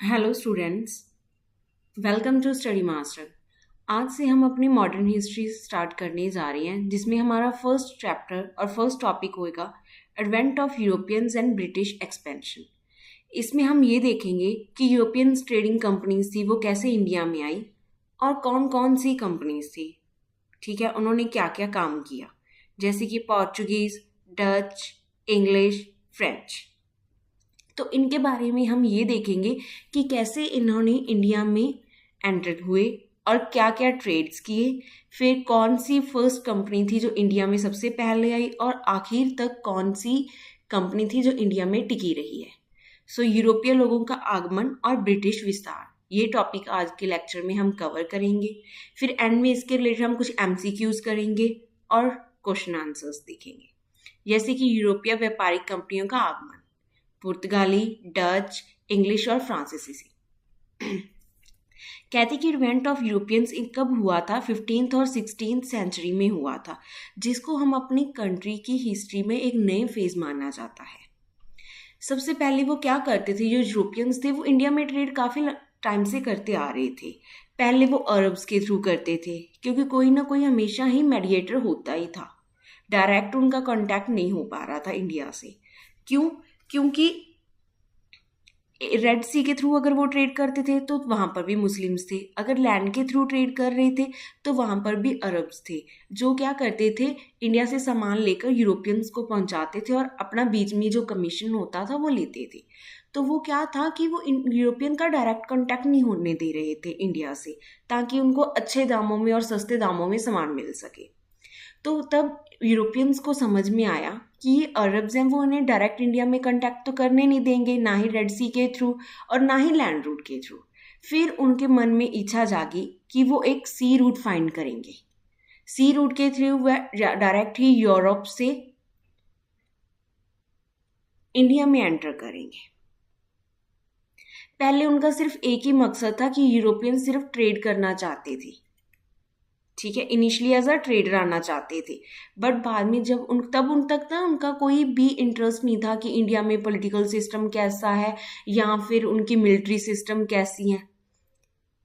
Hello students, welcome to Study Master. आज से हम अपनी मॉडर्न हिस्ट्री स्टार्ट करने जा रहे हैं, जिसमें हमारा फर्स्ट चैप्टर और फर्स्ट टॉपिक होएगा advent of Europeans and British expansion. इसमें हम ये देखेंगे कि यूरोपियन ट्रेडिंग कंपनीज थी वो कैसे इंडिया में आई और कौन कौन सी कंपनीज थी। ठीक है, उन्होंने क्या क्या काम किया, जैसे कि पोर्चुगीज, डच, इंग्लिश, फ्रेंच। तो इनके बारे में हम ये देखेंगे कि कैसे इन्होंने इंडिया में एंटर हुए और क्या क्या ट्रेड्स किए, फिर कौन सी फर्स्ट कंपनी थी जो इंडिया में सबसे पहले आई और आखिर तक कौन सी कंपनी थी जो इंडिया में टिकी रही है। सो यूरोपीय लोगों का आगमन और ब्रिटिश विस्तार, ये टॉपिक आज के लेक्चर में हम कवर करेंगे। फिर एंड में इसके रिलेटेड हम कुछ एमसीक्यूज करेंगे और क्वेश्चन आंसर्स देखेंगे, जैसे कि यूरोपीय व्यापारिक कंपनियों का आगमन, पुर्तगाली, डच, इंग्लिश और फ्रांसीसी। कहते कि इवेंट ऑफ यूरोपियंस कब हुआ था? 15th और 16th सेंचुरी में हुआ था, जिसको हम अपनी कंट्री की हिस्ट्री में एक नए फेज माना जाता है। सबसे पहले वो क्या करते थे, जो यूरोपियंस थे वो इंडिया में ट्रेड काफ़ी टाइम से करते आ रहे थे। पहले वो अरब्स के थ्रू करते थे, क्योंकि कोई ना कोई हमेशा ही मेडिएटर होता ही था। डायरेक्ट उनका कांटेक्ट नहीं हो पा रहा था इंडिया से। क्यों? क्योंकि रेड सी के थ्रू अगर वो ट्रेड करते थे तो वहाँ पर भी मुस्लिम्स थे, अगर लैंड के थ्रू ट्रेड कर रहे थे तो वहाँ पर भी अरब्स थे, जो क्या करते थे, इंडिया से सामान लेकर यूरोपियंस को पहुँचाते थे और अपना बीच में जो कमीशन होता था वो लेते थे। तो वो क्या था कि वो यूरोपियन का डायरेक्ट कांटेक्ट नहीं होने दे रहे थे इंडिया से, ताकि उनको अच्छे दामों में और सस्ते दामों में सामान मिल सके। तो तब यूरोपियंस को समझ में आया कि ये अरब्स हैं, वो उन्हें डायरेक्ट इंडिया में कांटेक्ट तो करने नहीं देंगे, ना ही रेड सी के थ्रू और ना ही लैंड रूट के थ्रू। फिर उनके मन में इच्छा जागी कि वो एक सी रूट फाइंड करेंगे। सी रूट के थ्रू वह डायरेक्ट ही यूरोप से इंडिया में एंटर करेंगे। पहले उनका सिर्फ एक ही मकसद था कि यूरोपियन सिर्फ ट्रेड करना चाहते थे। ठीक है, इनिशियली एज अ ट्रेडर आना चाहते थे, बट बाद में जब उन तक ना उनका कोई भी इंटरेस्ट नहीं था कि इंडिया में पॉलिटिकल सिस्टम कैसा है या फिर उनकी मिलिट्री सिस्टम कैसी है।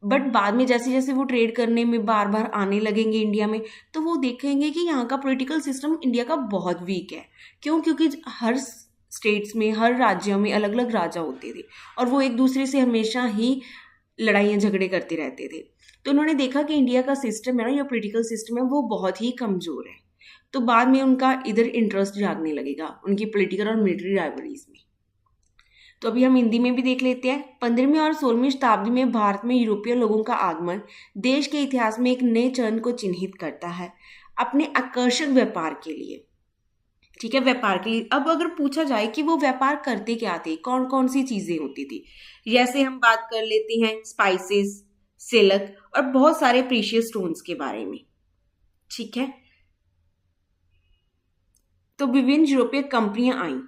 बट बाद में जैसे जैसे वो ट्रेड करने में बार बार आने लगेंगे इंडिया में, तो वो देखेंगे कि यहाँ का पॉलिटिकल सिस्टम इंडिया का बहुत वीक है। क्यों? क्योंकि हर स्टेट्स में, हर राज्यों में अलग अलग राजा होते थे और वो एक दूसरे से हमेशा ही लड़ाइयाँ झगड़े करते रहते थे। तो उन्होंने देखा कि इंडिया का सिस्टम है ना, या पॉलिटिकल सिस्टम है, वो बहुत ही कमज़ोर है। तो बाद में उनका इधर इंटरेस्ट जागने लगेगा उनकी पॉलिटिकल और मिलिट्री राइवलरीज में। तो अभी हम हिंदी में भी देख लेते हैं। 15वीं और 16वीं शताब्दी में भारत में यूरोपीय लोगों का आगमन देश के इतिहास में एक नए चरण को चिन्हित करता है, अपने आकर्षक व्यापार के लिए। ठीक है, व्यापार के लिए। अब अगर पूछा जाए कि वो व्यापार करते क्या थे, कौन कौन सी चीजें होती थी, जैसे हम बात कर लेते हैं स्पाइसेस, सिल्क और बहुत सारे प्रीशियस स्टोन्स के बारे में। ठीक है, तो विभिन्न यूरोपीय कंपनियां आईं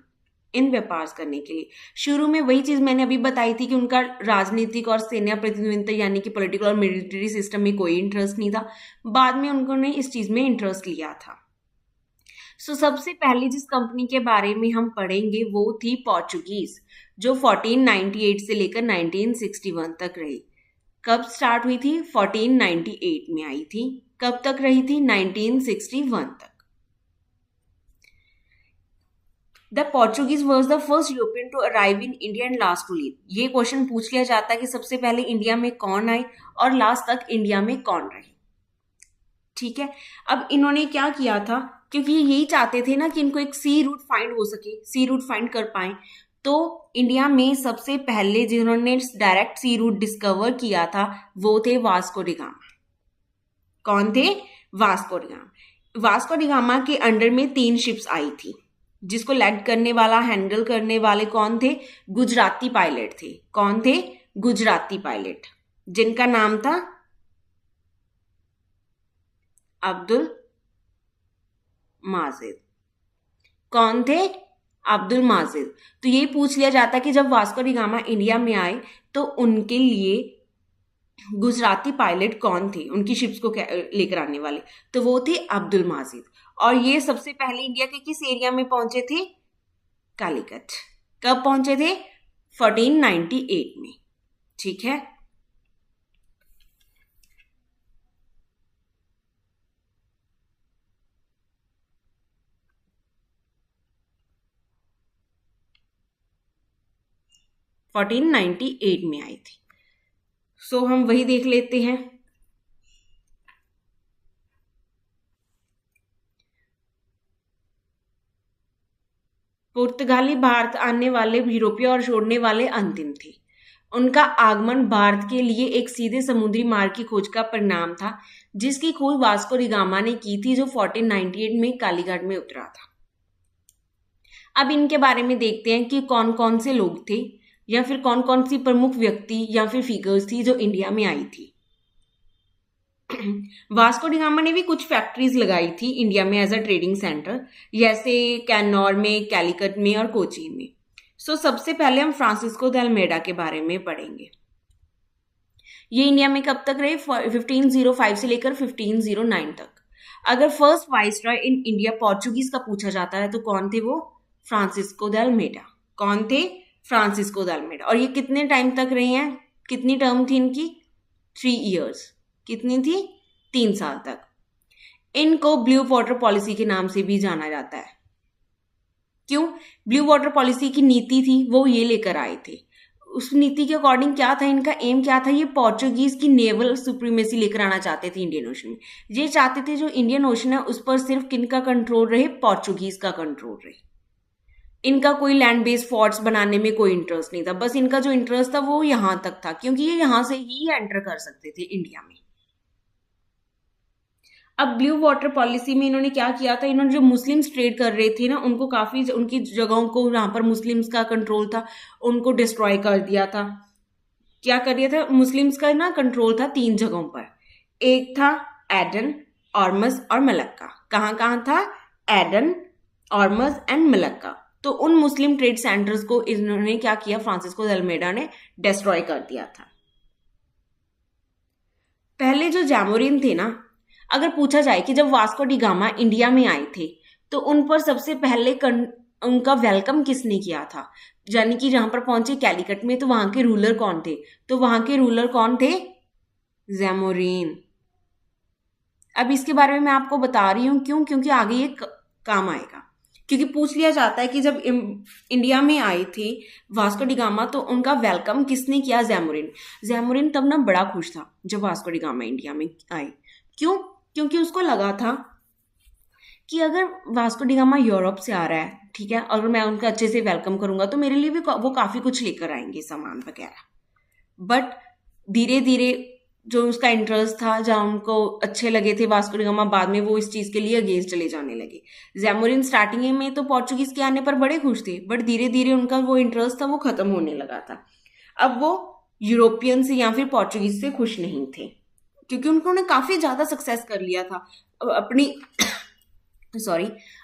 इन व्यापार करने के लिए। शुरू में वही चीज मैंने अभी बताई थी कि उनका राजनीतिक और सैन्य प्रतिद्वंदिता यानी कि पॉलिटिकल और मिलिट्री सिस्टम में कोई इंटरेस्ट नहीं था। बाद में उन्होंने इस चीज में इंटरेस्ट लिया था। सबसे पहले जिस कंपनी के बारे में हम पढ़ेंगे वो थी पोर्चुगीज, जो 1498 से लेकर 1961 तक रही। कब स्टार्ट हुई थी? 1498 में आई थी। कब तक रही थी? 1961 तक। The Portuguese was the first European to arrive in India and last to leave. ये क्वेश्चन पूछ लिया जाता है कि सबसे पहले इंडिया में कौन आए और लास्ट तक इंडिया में कौन रहे। ठीक है, अब इन्होंने क्या किया था, क्योंकि ये यही चाहते थे ना कि इनको एक सी रूट फाइंड हो सके, सी रूट फाइंड कर पाए। तो इंडिया में सबसे पहले जिन्होंने डायरेक्ट सी रूट डिस्कवर किया था वो थे वास्को डी गामा। कौन थे? Vasco da gamma. Vasco da gamma के अंडर में 3 शिप्स आई थी, जिसको लेड करने वाला, हैंडल करने वाले कौन थे? गुजराती पायलट थे। कौन थे? गुजराती पायलट, जिनका नाम था अब्दुल माजिद। कौन थे? अब्दुल माजिद। तो ये पूछ लिया जाता कि जब वास्को डी गामा इंडिया में आए तो उनके लिए गुजराती पायलट कौन थे, उनकी शिप्स को लेकर आने वाले, तो वो थे अब्दुल माजिद। और ये सबसे पहले इंडिया के किस एरिया में पहुंचे थे? कालीकट। कब पहुंचे थे? 1498 में। ठीक है। फोर्टीन 98 में आई थी। सो हम वही देख लेते हैं। पुर्तगाली भारत आने वाले यूरोपीय और छोड़ने वाले अंतिम थे। उनका आगमन भारत के लिए एक सीधे समुद्री मार्ग की खोज का परिणाम था, जिसकी खोज वास्को डी गामा ने की थी, जो 1498 में कालीघाट में उतरा था। अब इनके बारे में देखते हैं कि कौन कौन से लोग थे, या फिर कौन कौन सी प्रमुख व्यक्ति या फिर फिगर्स थी जो इंडिया में आई थी। वास्को डी गामा ने भी कुछ फैक्ट्रीज लगाई थी इंडिया में एज अ ट्रेडिंग सेंटर, जैसे कैन्नौर में, कैलीकट में और कोची में। सो सबसे पहले हम फ्रांसिस्को दे अल्मेडा के बारे में पढ़ेंगे। ये इंडिया में कब तक रहे? 1505 से लेकर 1509 तक। अगर first viceroy in India Portuguese का पूछा जाता है तो कौन थे वो? Francisco de Almeida. कौन थे? Francisco de Almeida. और ये कितने टाइम तक रहे हैं? कितनी टर्म थी इनकी? 3 years। कितनी थी? 3 साल तक। इनको ब्लू वाटर पॉलिसी के नाम से भी जाना जाता है। क्यों? ब्लू वाटर पॉलिसी की नीति थी, वो ये लेकर आए थे। उस नीति के अकॉर्डिंग क्या था, इनका एम क्या था? ये पोर्चुगीज की नेवल सुप्रीमेसी लेकर आना चाहते थे इंडियन ओशन में। ये चाहते थे जो इंडियन ओशन है उस पर सिर्फ किनका कंट्रोल रहे? पोर्चुगीज का कंट्रोल रहे। इनका कोई लैंड बेस्ड फोर्ट्स बनाने में कोई इंटरेस्ट नहीं था। बस इनका जो इंटरेस्ट था वो यहां तक था, क्योंकि ये यहां से ही एंटर कर सकते थे इंडिया में। अब ब्लू वाटर पॉलिसी में इन्होंने क्या किया था? इन्होंने जो मुस्लिम्स ट्रेड कर रहे थे ना, उनको काफी उनकी जगहों को जहां पर मुस्लिम्स का कंट्रोल था उनको डिस्ट्रॉय कर दिया था। क्या कर दिया था? मुस्लिम्स का ना कंट्रोल था 3 जगहों पर। एक था एडन, ऑर्मस और मलक्का। कहाँ कहाँ था? Aden, Ormus and Malacca. तो उन मुस्लिम ट्रेड सेंटर्स को इन्होंने क्या किया? फ्रांसिस्को दे अल्मेडा ने डिस्ट्रॉय कर दिया था। पहले जो जैमोरिन थे ना, अगर पूछा जाए कि जब वास्को डी गामा इंडिया में आए थे तो उन पर सबसे पहले उनका वेलकम किसने किया था? यानी कि जहां पर पहुंचे कैलीकट में, तो वहां के रूलर कौन थे? तो वहां के रूलर कौन थे? जैमोरिन। अब इसके बारे में मैं आपको बता रही हूं क्यों? क्योंकि आगे ये काम आएगा। क्योंकि पूछ लिया जाता है कि जब इंडिया में आए थे वास्को डी गामा तो उनका वेलकम किसने किया? जैमोरिन। जैमोरिन तब ना बड़ा खुश था जब वास्को डी गामा इंडिया में आए। क्यों? क्योंकि उसको लगा था कि अगर वास्को डी गामा यूरोप से आ रहा है, ठीक है, अगर मैं उनका अच्छे से वेलकम करूंगा तो मेरे लिए भी वो काफी कुछ लेकर आएंगे, सामान वगैरह। बट धीरे धीरे जो उसका इंटरेस्ट था, जहाँ उनको अच्छे लगे थे वास्को डी गामा, बाद में वो इस चीज के लिए अगेंस्ट चले जाने लगे। जैमोरिन स्टार्टिंग में तो पोर्चुगीज के आने पर बड़े खुश थे, बट धीरे धीरे उनका वो इंटरेस्ट था वो खत्म होने लगा था। अब वो यूरोपियन से या फिर पोर्चुगीज से खुश नहीं थे, क्योंकि उन्होंने काफी ज्यादा सक्सेस कर लिया था। अपनी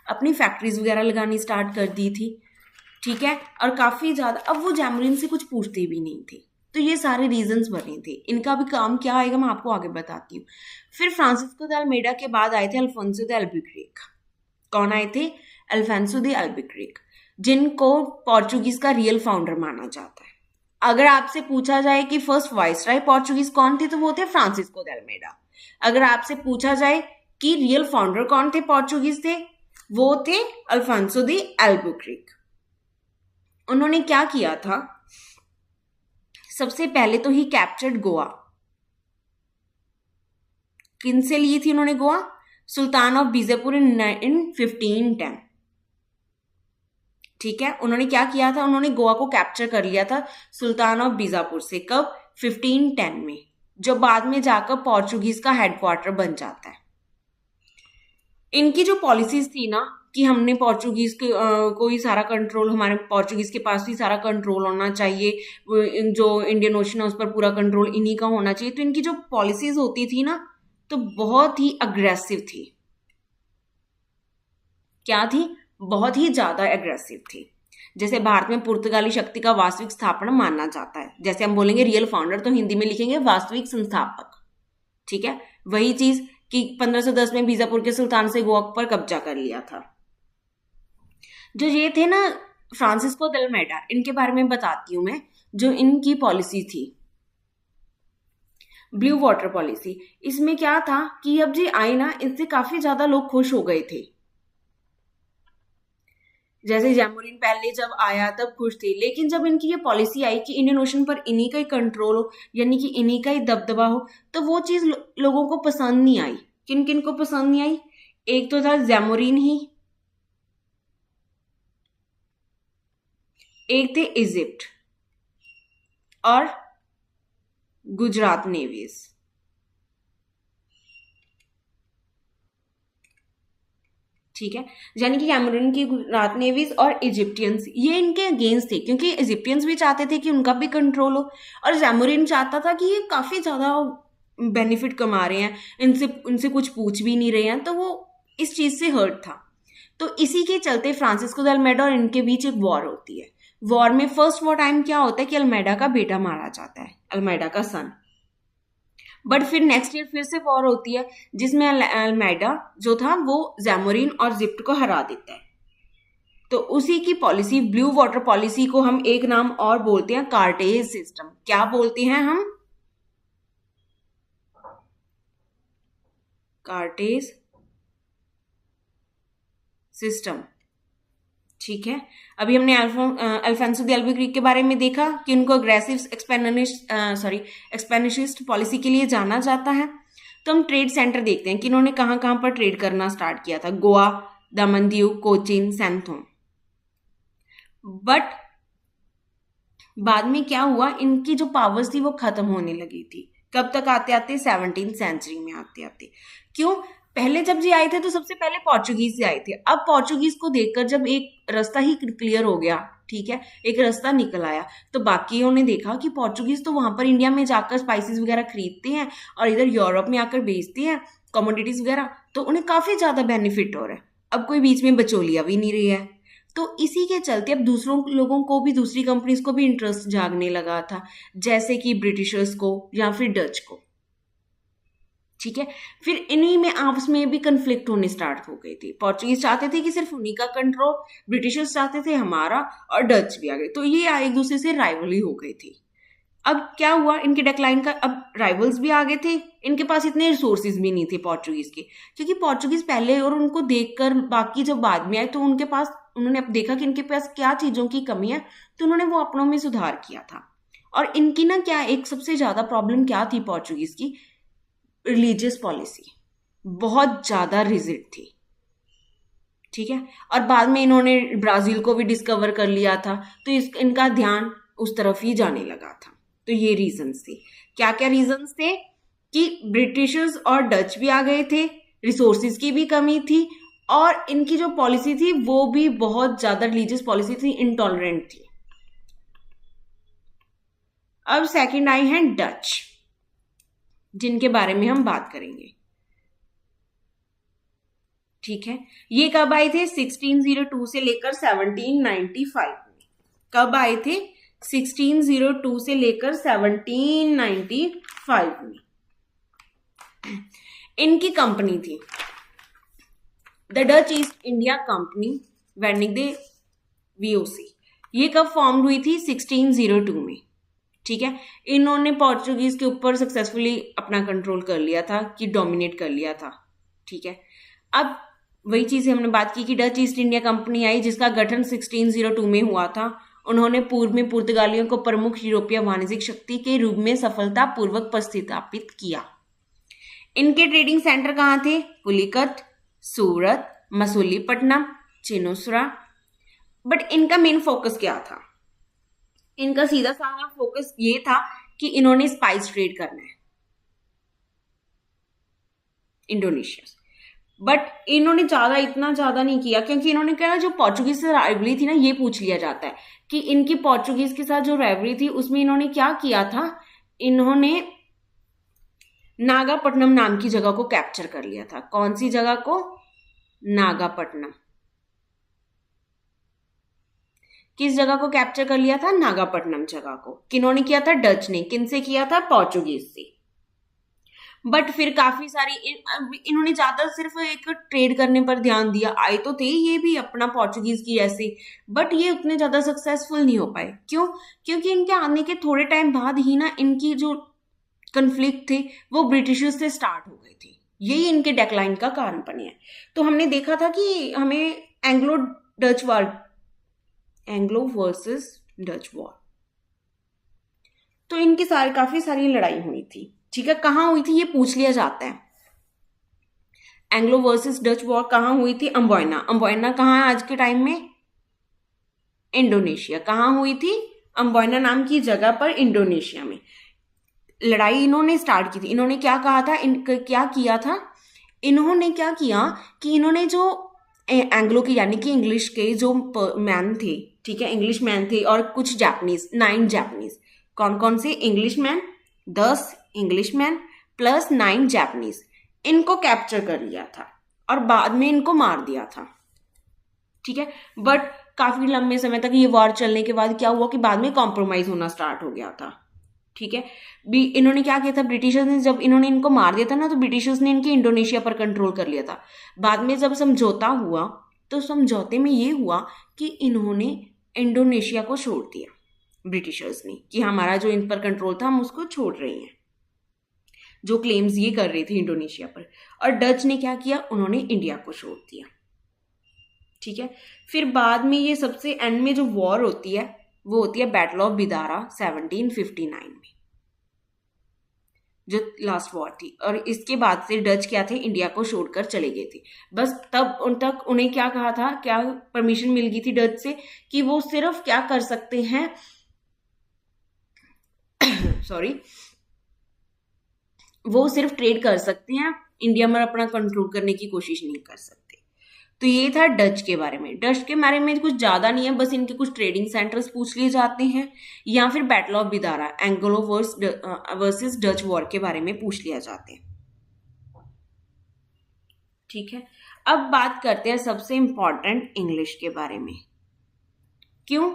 अपनी फैक्ट्रीज वगैरह लगानी स्टार्ट कर दी थी, ठीक है, और काफी ज्यादा। अब वो जैमोरिन से कुछ पूछते भी नहीं थे। तो ये सारे रीजंस बने थे। इनका भी काम क्या आएगा मैं आपको आगे बताती हूँ। फिर फ्रांसिस्को दे अल्मेडा के बाद आए थे अल्फोंसो दे अल्बुकर्क। कौन आए थे? अल्फोंसो दे अल्बुकर्क, जिनको पोर्चुगीज का रियल फाउंडर माना जाता है। अगर आपसे पूछा जाए कि फर्स्ट वाइसराय पोर्चुगीज कौन थे तो वो थे फ्रांसिस्को दे अल्मेडा। अगर आपसे पूछा जाए कि रियल फाउंडर कौन थे पोर्चुगीज थे, वो थे अल्फोंसो दे अल्बुकर्क। उन्होंने क्या किया था? सबसे पहले तो ही कैप्चर्ड गोवा। किन से ली थी उन्होंने गोवा? सुल्तान ऑफ बीजापुर इन 1510। ठीक है, उन्होंने क्या किया था? उन्होंने गोवा को कैप्चर कर लिया था सुल्तान ऑफ बीजापुर से। कब? 1510 में, जो बाद में जाकर पोर्चुगीज का हेडक्वार्टर बन जाता है। इनकी जो पॉलिसीज थी ना कि हमने पोर्चुगीज को ही सारा कंट्रोल, हमारे पोर्चुगीज के पास ही सारा कंट्रोल होना चाहिए, जो इंडियन ओशन है उस पर पूरा कंट्रोल इन्हीं का होना चाहिए। तो इनकी जो पॉलिसीज होती थी ना तो बहुत ही अग्रेसिव थी। क्या थी? बहुत ही ज्यादा एग्रेसिव थी। जैसे भारत में पुर्तगाली शक्ति का वास्तविक स्थापना मानना जाता है, जैसे हम बोलेंगे रियल फाउंडर तो हिंदी में लिखेंगे वास्तविक संस्थापक। ठीक है, वही चीज कि 1510 में बीजापुर के सुल्तान से गोवा पर कब्जा कर लिया था। जो ये थे ना फ्रांसिस्को दे अल्मेडा, इनके बारे में बताती हूं मैं। जो इनकी पॉलिसी थी, ब्लू वाटर पॉलिसी, इसमें क्या था कि अब जी आए ना, इससे काफी ज्यादा लोग खुश हो गए थे। जैसे जैमोरिन पहले जब आया तब खुश थे, लेकिन जब इनकी ये पॉलिसी आई कि इंडियन ओशन पर इन्हीं का ही कंट्रोल हो, यानी कि इन्हीं का ही दबदबा हो, तो वो चीज लोगों को पसंद नहीं आई। किन किन को पसंद नहीं आई? एक तो था जैमोरिन ही, एक थे इजिप्ट और गुजरात नेवीज। ठीक है, यानी कि कैमरून की गुजरात नेवीज और इजिप्टियंस ये इनके अगेंस्ट थे, क्योंकि इजिप्टियंस भी चाहते थे कि उनका भी कंट्रोल हो, और जैमोरिन चाहता था कि ये काफी ज्यादा बेनिफिट कमा रहे हैं, इनसे उनसे कुछ पूछ भी नहीं रहे हैं, तो वो इस चीज से हर्ट था। तो इसी के चलते फ्रांसिस्को द अल्मेडा और इनके बीच एक वॉर होती है। वॉर में फर्स्ट वॉर टाइम क्या होता है कि अल्मेडा का बेटा मारा जाता है, अल्मेडा का सन। बट फिर नेक्स्ट ईयर फिर से वॉर होती है, जिसमें अल्मेडा जो था वो जैमोरिन और जिप्ट को हरा देता है। तो उसी की पॉलिसी, ब्लू वाटर पॉलिसी को हम एक नाम और बोलते हैं कार्टेज सिस्टम। क्या बोलते हैं हम? कार्टेज सिस्टम। ठीक है, अभी हमने अल्फोंसो द अल्बुकर्क के बारे में देखा कि उनको अग्रेसिव एक्सपेनिशिस्ट पॉलिसी के लिए जाना जाता है। तो हम ट्रेड सेंटर देखते हैं कि इन्होंने कहाँ कहाँ पर ट्रेड करना स्टार्ट किया था। गोवा, दमन दीव, कोचीन, सैंथोम। बट बाद में क्या हुआ, इनकी जो पावर्स थी वो खत्म होने लगी थी। कब तक आते आते? 17वीं सेंचुरी में आते आते। क्यों? पहले जब जी आए थे तो सबसे पहले पोर्चुगीज से आए थे। अब पोर्चुगीज को देखकर जब एक रास्ता ही क्लियर हो गया, ठीक है, एक रास्ता निकल आया, तो बाकियों ने देखा कि पोर्चुगीज तो वहां पर इंडिया में जाकर स्पाइसेस वगैरह खरीदते हैं और इधर यूरोप में आकर बेचते हैं कमोडिटीज वगैरह, तो उन्हें काफी ज्यादा बेनिफिट हो रहा है। अब कोई बीच में बचौलिया भी नहीं रही है। तो इसी के चलते अब दूसरों लोगों को भी, दूसरी कंपनीज को भी इंटरेस्ट जागने लगा था, जैसे कि ब्रिटिशर्स को या फिर डच को। ठीक है, फिर इन्हीं में आपस में भी कंफ्लिक्ट होने स्टार्ट हो गई थी। पोर्चुगीज चाहते थे कि सिर्फ उन्हीं का कंट्रोल, ब्रिटिशर्स चाहते थे हमारा, और डच भी आ गए, तो ये एक दूसरे से राइवली हो गई थी। अब क्या हुआ, इनके डिक्लाइन का, अब राइवल्स भी आ गए थे, इनके पास इतने रिसोर्सेज भी नहीं थे पोर्चुगीज के, क्योंकि पोर्चुगीज पहले और उनको देखकर बाकी जब बाद में आए तो उनके पास, उन्होंने अब देखा कि इनके पास क्या चीजों की कमी है, तो उन्होंने वो अपनों में सुधार किया था। और इनकी ना क्या एक सबसे ज्यादा प्रॉब्लम क्या थी पोर्चुगीज की? रिलीजियस पॉलिसी बहुत ज्यादा रिजिड थी। ठीक है, और बाद में इन्होंने ब्राजील को भी डिस्कवर कर लिया था, तो इनका ध्यान उस तरफ ही जाने लगा था। तो ये रीजंस थे। क्या क्या रीजंस थे? कि ब्रिटिशर्स और डच भी आ गए थे, रिसोर्सेज की भी कमी थी, और इनकी जो पॉलिसी थी वो भी बहुत ज्यादा रिलीजियस पॉलिसी थी, इंटॉलरेंट थी। अब सेकंड आई हैं डच, जिनके बारे में हम बात करेंगे। ठीक है, ये कब आए थे? 1602 से लेकर 1795 में। कब आए थे? 1602 से लेकर 1795 में। इनकी कंपनी थी the Dutch east India company vending the VOC. ये कब फॉर्म हुई थी? 1602 में। ठीक है, इन्होंने पोर्चुगीज के ऊपर सक्सेसफुली अपना कंट्रोल कर लिया था, कि डोमिनेट कर लिया था। ठीक है, अब वही चीज हमने बात की कि डच ईस्ट इंडिया कंपनी आई, जिसका गठन 1602 में हुआ था। उन्होंने पूर्व में पुर्तगालियों को प्रमुख यूरोपीय वाणिज्यिक शक्ति के रूप में सफलतापूर्वक प्रतिस्थापित किया। इनके ट्रेडिंग सेंटर कहाँ थे? पुलिकत, सूरत, मसूलीपट्टनम, चिनोसरा। बट इनका मेन फोकस क्या था? इनका सीधा साधा फोकस ये था कि इन्होंने स्पाइस ट्रेड करना है इंडोनेशिया। बट इन्होंने इतना ज्यादा नहीं किया, क्योंकि इन्होंने क्या, जो पोर्चुगीज से राइवली थी ना, ये पूछ लिया जाता है कि इनकी पोर्चुगीज के साथ जो राइवली थी उसमें इन्होंने क्या किया था, इन्होंने नागापट्टनम नाम की जगह को कैप्चर कर लिया था। कौन सी जगह को? नागापट्टनम। किस जगह को कैप्चर कर लिया था? नागापट्टनम जगह को। किन्होंने किया था? डच ने। किनसे किया था? पोर्चुगीज से। बट फिर काफी सारी इन्होंने ज्यादा सिर्फ एक ट्रेड करने पर ध्यान दिया। आए तो थे ये भी अपना पोर्चुगीज की ऐसे, बट ये उतने ज्यादा सक्सेसफुल नहीं हो पाए। क्यों? क्योंकि इनके आने के थोड़े टाइम बाद ही ना इनकी जो कन्फ्लिक्ट थे वो ब्रिटिशर्स से स्टार्ट हो गए थे, यही इनके डेक्लाइन का कारण बने हैं। तो हमने देखा था कि हमें एंग्लो वर्सेस डच वॉर, तो इनकी काफी सारी लड़ाई हुई थी। ठीक है, कहाँ हुई थी ये पूछ लिया जाता है। एंग्लो वर्सेस डच वॉर कहाँ हुई थी? अम्बोयना कहाँ है आज के टाइम में? इंडोनेशिया। कहाँ हुई थी? अम्बोयना नाम की जगह पर इंडोनेशिया में लड़ाई इन्होंने स्टार्ट की थी। इन्होंने क्या कहा था, क्या किया था? इन्होंने क्या किया कि इन्होंने जो एंग्लो के यानी कि इंग्लिश के जो मैन थे, ठीक है, इंग्लिश मैन थे और कुछ जापानीज, 9 जापानीज। कौन कौन से? English man 10 English man plus 9 Japanese, इनको कैप्चर कर लिया था और बाद में इनको मार दिया था। ठीक है, बट काफी लंबे समय तक ये वॉर चलने के बाद क्या हुआ कि बाद में कॉम्प्रोमाइज होना स्टार्ट हो गया था। ठीक है, इन्होंने क्या किया था, ब्रिटिशर्स ने जब इन्होंने इनको मार दिया था ना, तो ब्रिटिशर्स ने इनकी इंडोनेशिया पर कंट्रोल कर लिया था। बाद में जब समझौता हुआ तो समझौते में ये हुआ कि इन्होंने इंडोनेशिया को छोड़ दिया, ब्रिटिशर्स ने, कि हमारा जो इन पर कंट्रोल था हम उसको छोड़ रहे हैं, जो क्लेम्स ये कर रहे थे इंडोनेशिया पर। और डच ने क्या किया, उन्होंने इंडिया को छोड़ दिया। ठीक है, फिर बाद में ये सबसे एंड में जो वॉर होती है वो होती है बैटल ऑफ बिदारा 1759 में, जो लास्ट वॉर थी। और इसके बाद से डच क्या थे, इंडिया को छोड़कर चले गए थे। बस तब उन तक उन्हें क्या कहा था, क्या परमिशन मिल गई थी डच से कि वो सिर्फ क्या कर सकते हैं सॉरी, वो सिर्फ ट्रेड कर सकते हैं, इंडिया में अपना कंट्रोल करने की कोशिश नहीं कर सकते। तो ये था डच के बारे में। डच के बारे में कुछ ज्यादा नहीं है, बस इनके कुछ ट्रेडिंग सेंटर्स पूछ लिए जाते हैं, या फिर battle of Bedara Anglo versus Dutch war के बारे में पूछ लिया जाते हैं। ठीक है, अब बात करते हैं सबसे इंपॉर्टेंट इंग्लिश के बारे में। क्यों?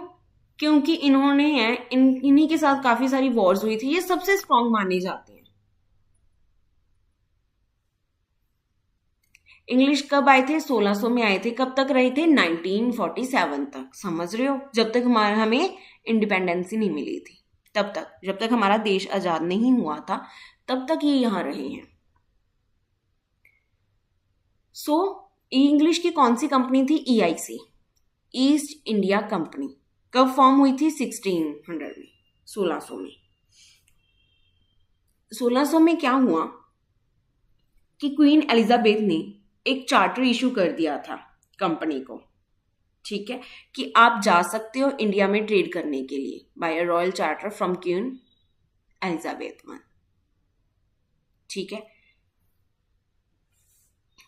क्योंकि इन्होंने इन्हीं के साथ काफी सारी वॉर्स हुई थी, ये सबसे स्ट्रांग माने जाते हैं। इंग्लिश कब आए थे? 1600 में आए थे। कब तक रहे थे? 1947 तक। समझ रहे हो, जब तक हमें इंडिपेंडेंसी नहीं मिली थी, तब तक, जब तक हमारा देश आजाद नहीं हुआ था, तब तक ये यहां रहे हैं। सो इंग्लिश की कौन सी कंपनी थी? EIC, east India company. कब फॉर्म हुई थी? 1600 में, 1600 में। 1600 में क्या हुआ कि क्वीन एलिजाबेथ ने एक चार्टर इशू कर दिया था कंपनी को, ठीक है, कि आप जा सकते हो इंडिया में ट्रेड करने के लिए by a royal charter from Queen Elizabeth one. ठीक है,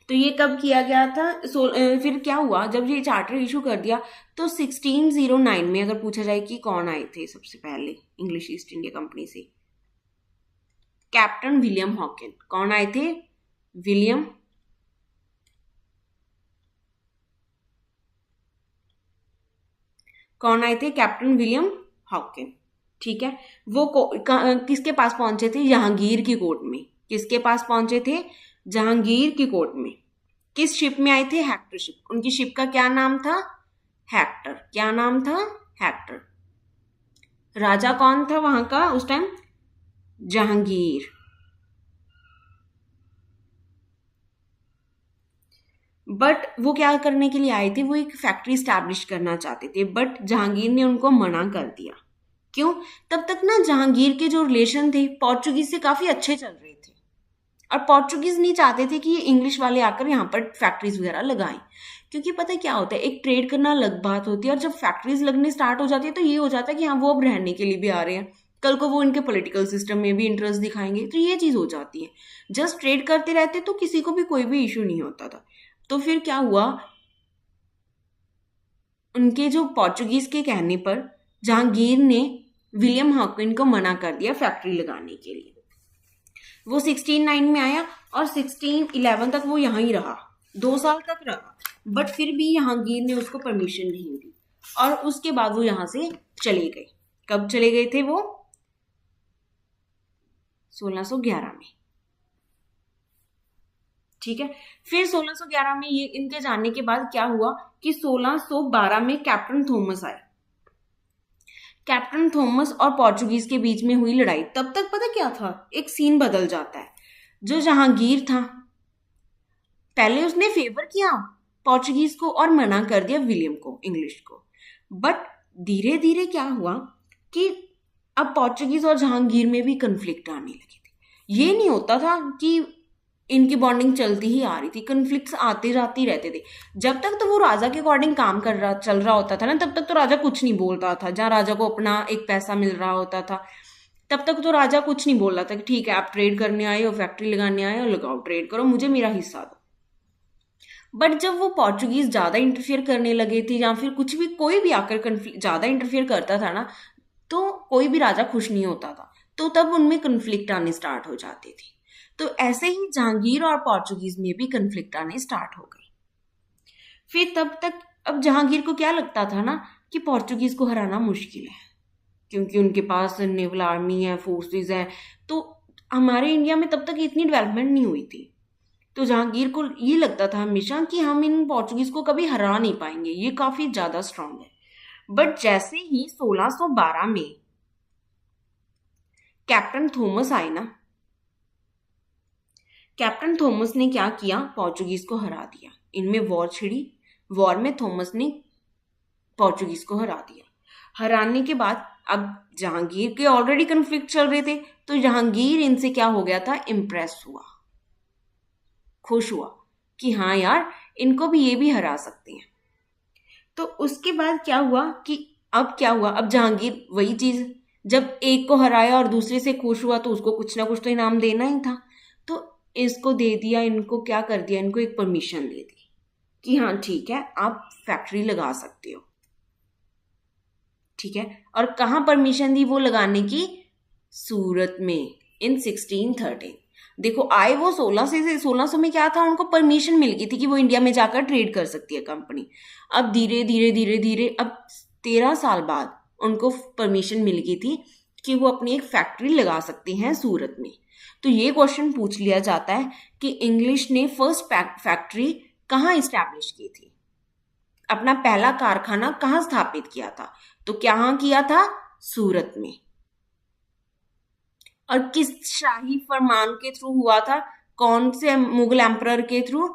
तो ये कब किया गया था? फिर क्या हुआ जब ये चार्टर इशू कर दिया, तो 1609 में अगर पूछा जाए कि कौन आए थे सबसे पहले इंग्लिश ईस्ट इंडिया कंपनी से, कैप्टन विलियम हॉकिन। कौन आए थे? विलियम कौन आए थे? Captain William Hawking. ठीक है, वो किसके पास पहुंचे थे? जहांगीर की कोर्ट में। किसके पास पहुंचे थे? जहांगीर की कोर्ट में। किस शिप में आए थे? Hector ship. उनकी शिप का क्या नाम था? हेक्टर। क्या नाम था? हेक्टर। राजा कौन था वहां का उस टाइम? जहांगीर। बट वो क्या करने के लिए आए थे? वो एक फैक्ट्री स्टैब्लिश करना चाहते थे, बट जहांगीर ने उनको मना कर दिया। क्यों? तब तक ना जहांगीर के जो रिलेशन थे पोर्चुगीज से काफी अच्छे चल रहे थे, और पोर्चुगीज नहीं चाहते थे कि ये इंग्लिश वाले आकर यहाँ पर फैक्ट्रीज वगैरह लगाएं, क्योंकि पता है क्या होता है, एक ट्रेड करना अलग बात होती है, और जब फैक्ट्रीज लगने स्टार्ट हो जाती है तो ये हो जाता है कि हाँ वो अब रहने के लिए भी आ रहे हैं, कल को वो इनके पॉलिटिकल सिस्टम में भी इंटरेस्ट दिखाएंगे, तो ये चीज हो जाती है। जस्ट ट्रेड करते रहते तो किसी को भी कोई भी इशू नहीं होता था। तो फिर क्या हुआ, उनके जो पोर्चुगीज के कहने पर जहांगीर ने विलियम हॉकिन को मना कर दिया फैक्ट्री लगाने के लिए। वो 1609 में आया और 1611 तक वो यहां ही रहा, 2 साल तक रहा, बट फिर भी जहांगीर ने उसको परमिशन नहीं दी, और उसके बाद वो यहां से चले गए। कब चले गए थे वो? 1611 में। ठीक है, फिर 1611 में ये इनके जाने के बाद क्या हुआ कि 1612 में कैप्टन थॉमस आए। कैप्टन थॉमस और पोर्चुगीज के बीच में हुई लड़ाई। तब तक पता क्या था, एक सीन बदल जाता है। जो जहांगीर था, पहले उसने फेवर किया पोर्चुगीज को और मना कर दिया विलियम को, इंग्लिश को। बट धीरे धीरे क्या हुआ कि अब पोर्चुगीज और जहांगीर में भी कन्फ्लिक्ट आने लगे थे। ये नहीं होता था कि इनकी बॉन्डिंग चलती ही आ रही थी, कन्फ्लिक्ट्स आते जाते ही रहते थे। जब तक तो वो राजा के अकॉर्डिंग काम चल रहा होता था ना, तब तक तो राजा कुछ नहीं बोलता था। जहाँ राजा को अपना एक पैसा मिल रहा होता था, तब तक तो राजा कुछ नहीं बोल रहा था कि ठीक है आप ट्रेड करने आए हो, फैक्ट्री लगाने आए हो, लगाओ ट्रेड करो, मुझे मेरा हिस्सा दो। बट जब वो पोर्चुगीज ज्यादा इंटरफियर करने लगे थे, या फिर कुछ भी कोई भी आकर ज्यादा इंटरफियर करता था ना, तो कोई भी राजा खुश नहीं होता था। तो तब उनमें कन्फ्लिक्ट आने स्टार्ट हो जाते थे। तो ऐसे ही जहांगीर और पोर्चुगीज में भी कन्फ्लिक्ट आने स्टार्ट हो गए। फिर तब तक अब जहांगीर को क्या लगता था ना कि पोर्चुगीज को हराना मुश्किल है, क्योंकि उनके पास नेवल आर्मी है, फोर्सेस है। तो हमारे इंडिया में तब तक इतनी डेवलपमेंट नहीं हुई थी। तो जहांगीर को ये लगता था हमेशा कि हम इन पोर्चुगीज को कभी हरा नहीं पाएंगे, ये काफी ज्यादा स्ट्रांग है। बट जैसे ही 1612 में कैप्टन थॉमस आए ना, कैप्टन थॉमस ने क्या किया, पोर्चुगीज को हरा दिया। इनमें वॉर छिड़ी, वॉर में थॉमस ने पोर्चुगीज को हरा दिया। हराने के बाद अब जहांगीर के ऑलरेडी कन्फ्लिक्ट चल रहे थे, तो जहांगीर इनसे क्या हो गया था, इम्प्रेस हुआ, खुश हुआ कि हाँ यार इनको भी ये भी हरा सकते हैं। तो उसके बाद क्या हुआ कि अब क्या हुआ, अब जहांगीर वही चीज, जब एक को हराया और दूसरे से खुश हुआ तो उसको कुछ ना कुछ तो इनाम देना ही था। तो इसको दे दिया, इनको क्या कर दिया, इनको एक परमिशन दे दी कि हाँ ठीक है आप फैक्ट्री लगा सकते हो। ठीक है, और कहाँ परमिशन दी वो लगाने की, सूरत में, इन 1613। देखो आए वो 1600 में क्या था, उनको परमिशन मिल गई थी कि वो इंडिया में जाकर ट्रेड कर सकती है कंपनी। अब धीरे धीरे धीरे धीरे अब 13 साल बाद उनको परमिशन मिल गई थी कि वो अपनी एक फैक्ट्री लगा सकती हैं सूरत में। तो ये क्वेश्चन पूछ लिया जाता है कि इंग्लिश ने फर्स्ट फैक्ट्री कहाँ इस्टेब्लिश की थी, अपना पहला कारखाना कहाँ स्थापित किया था। तो कहाँ किया था, सूरत में। और किस शाही फरमान के थ्रू हुआ था, कौन से मुगल एम्परर के थ्रू,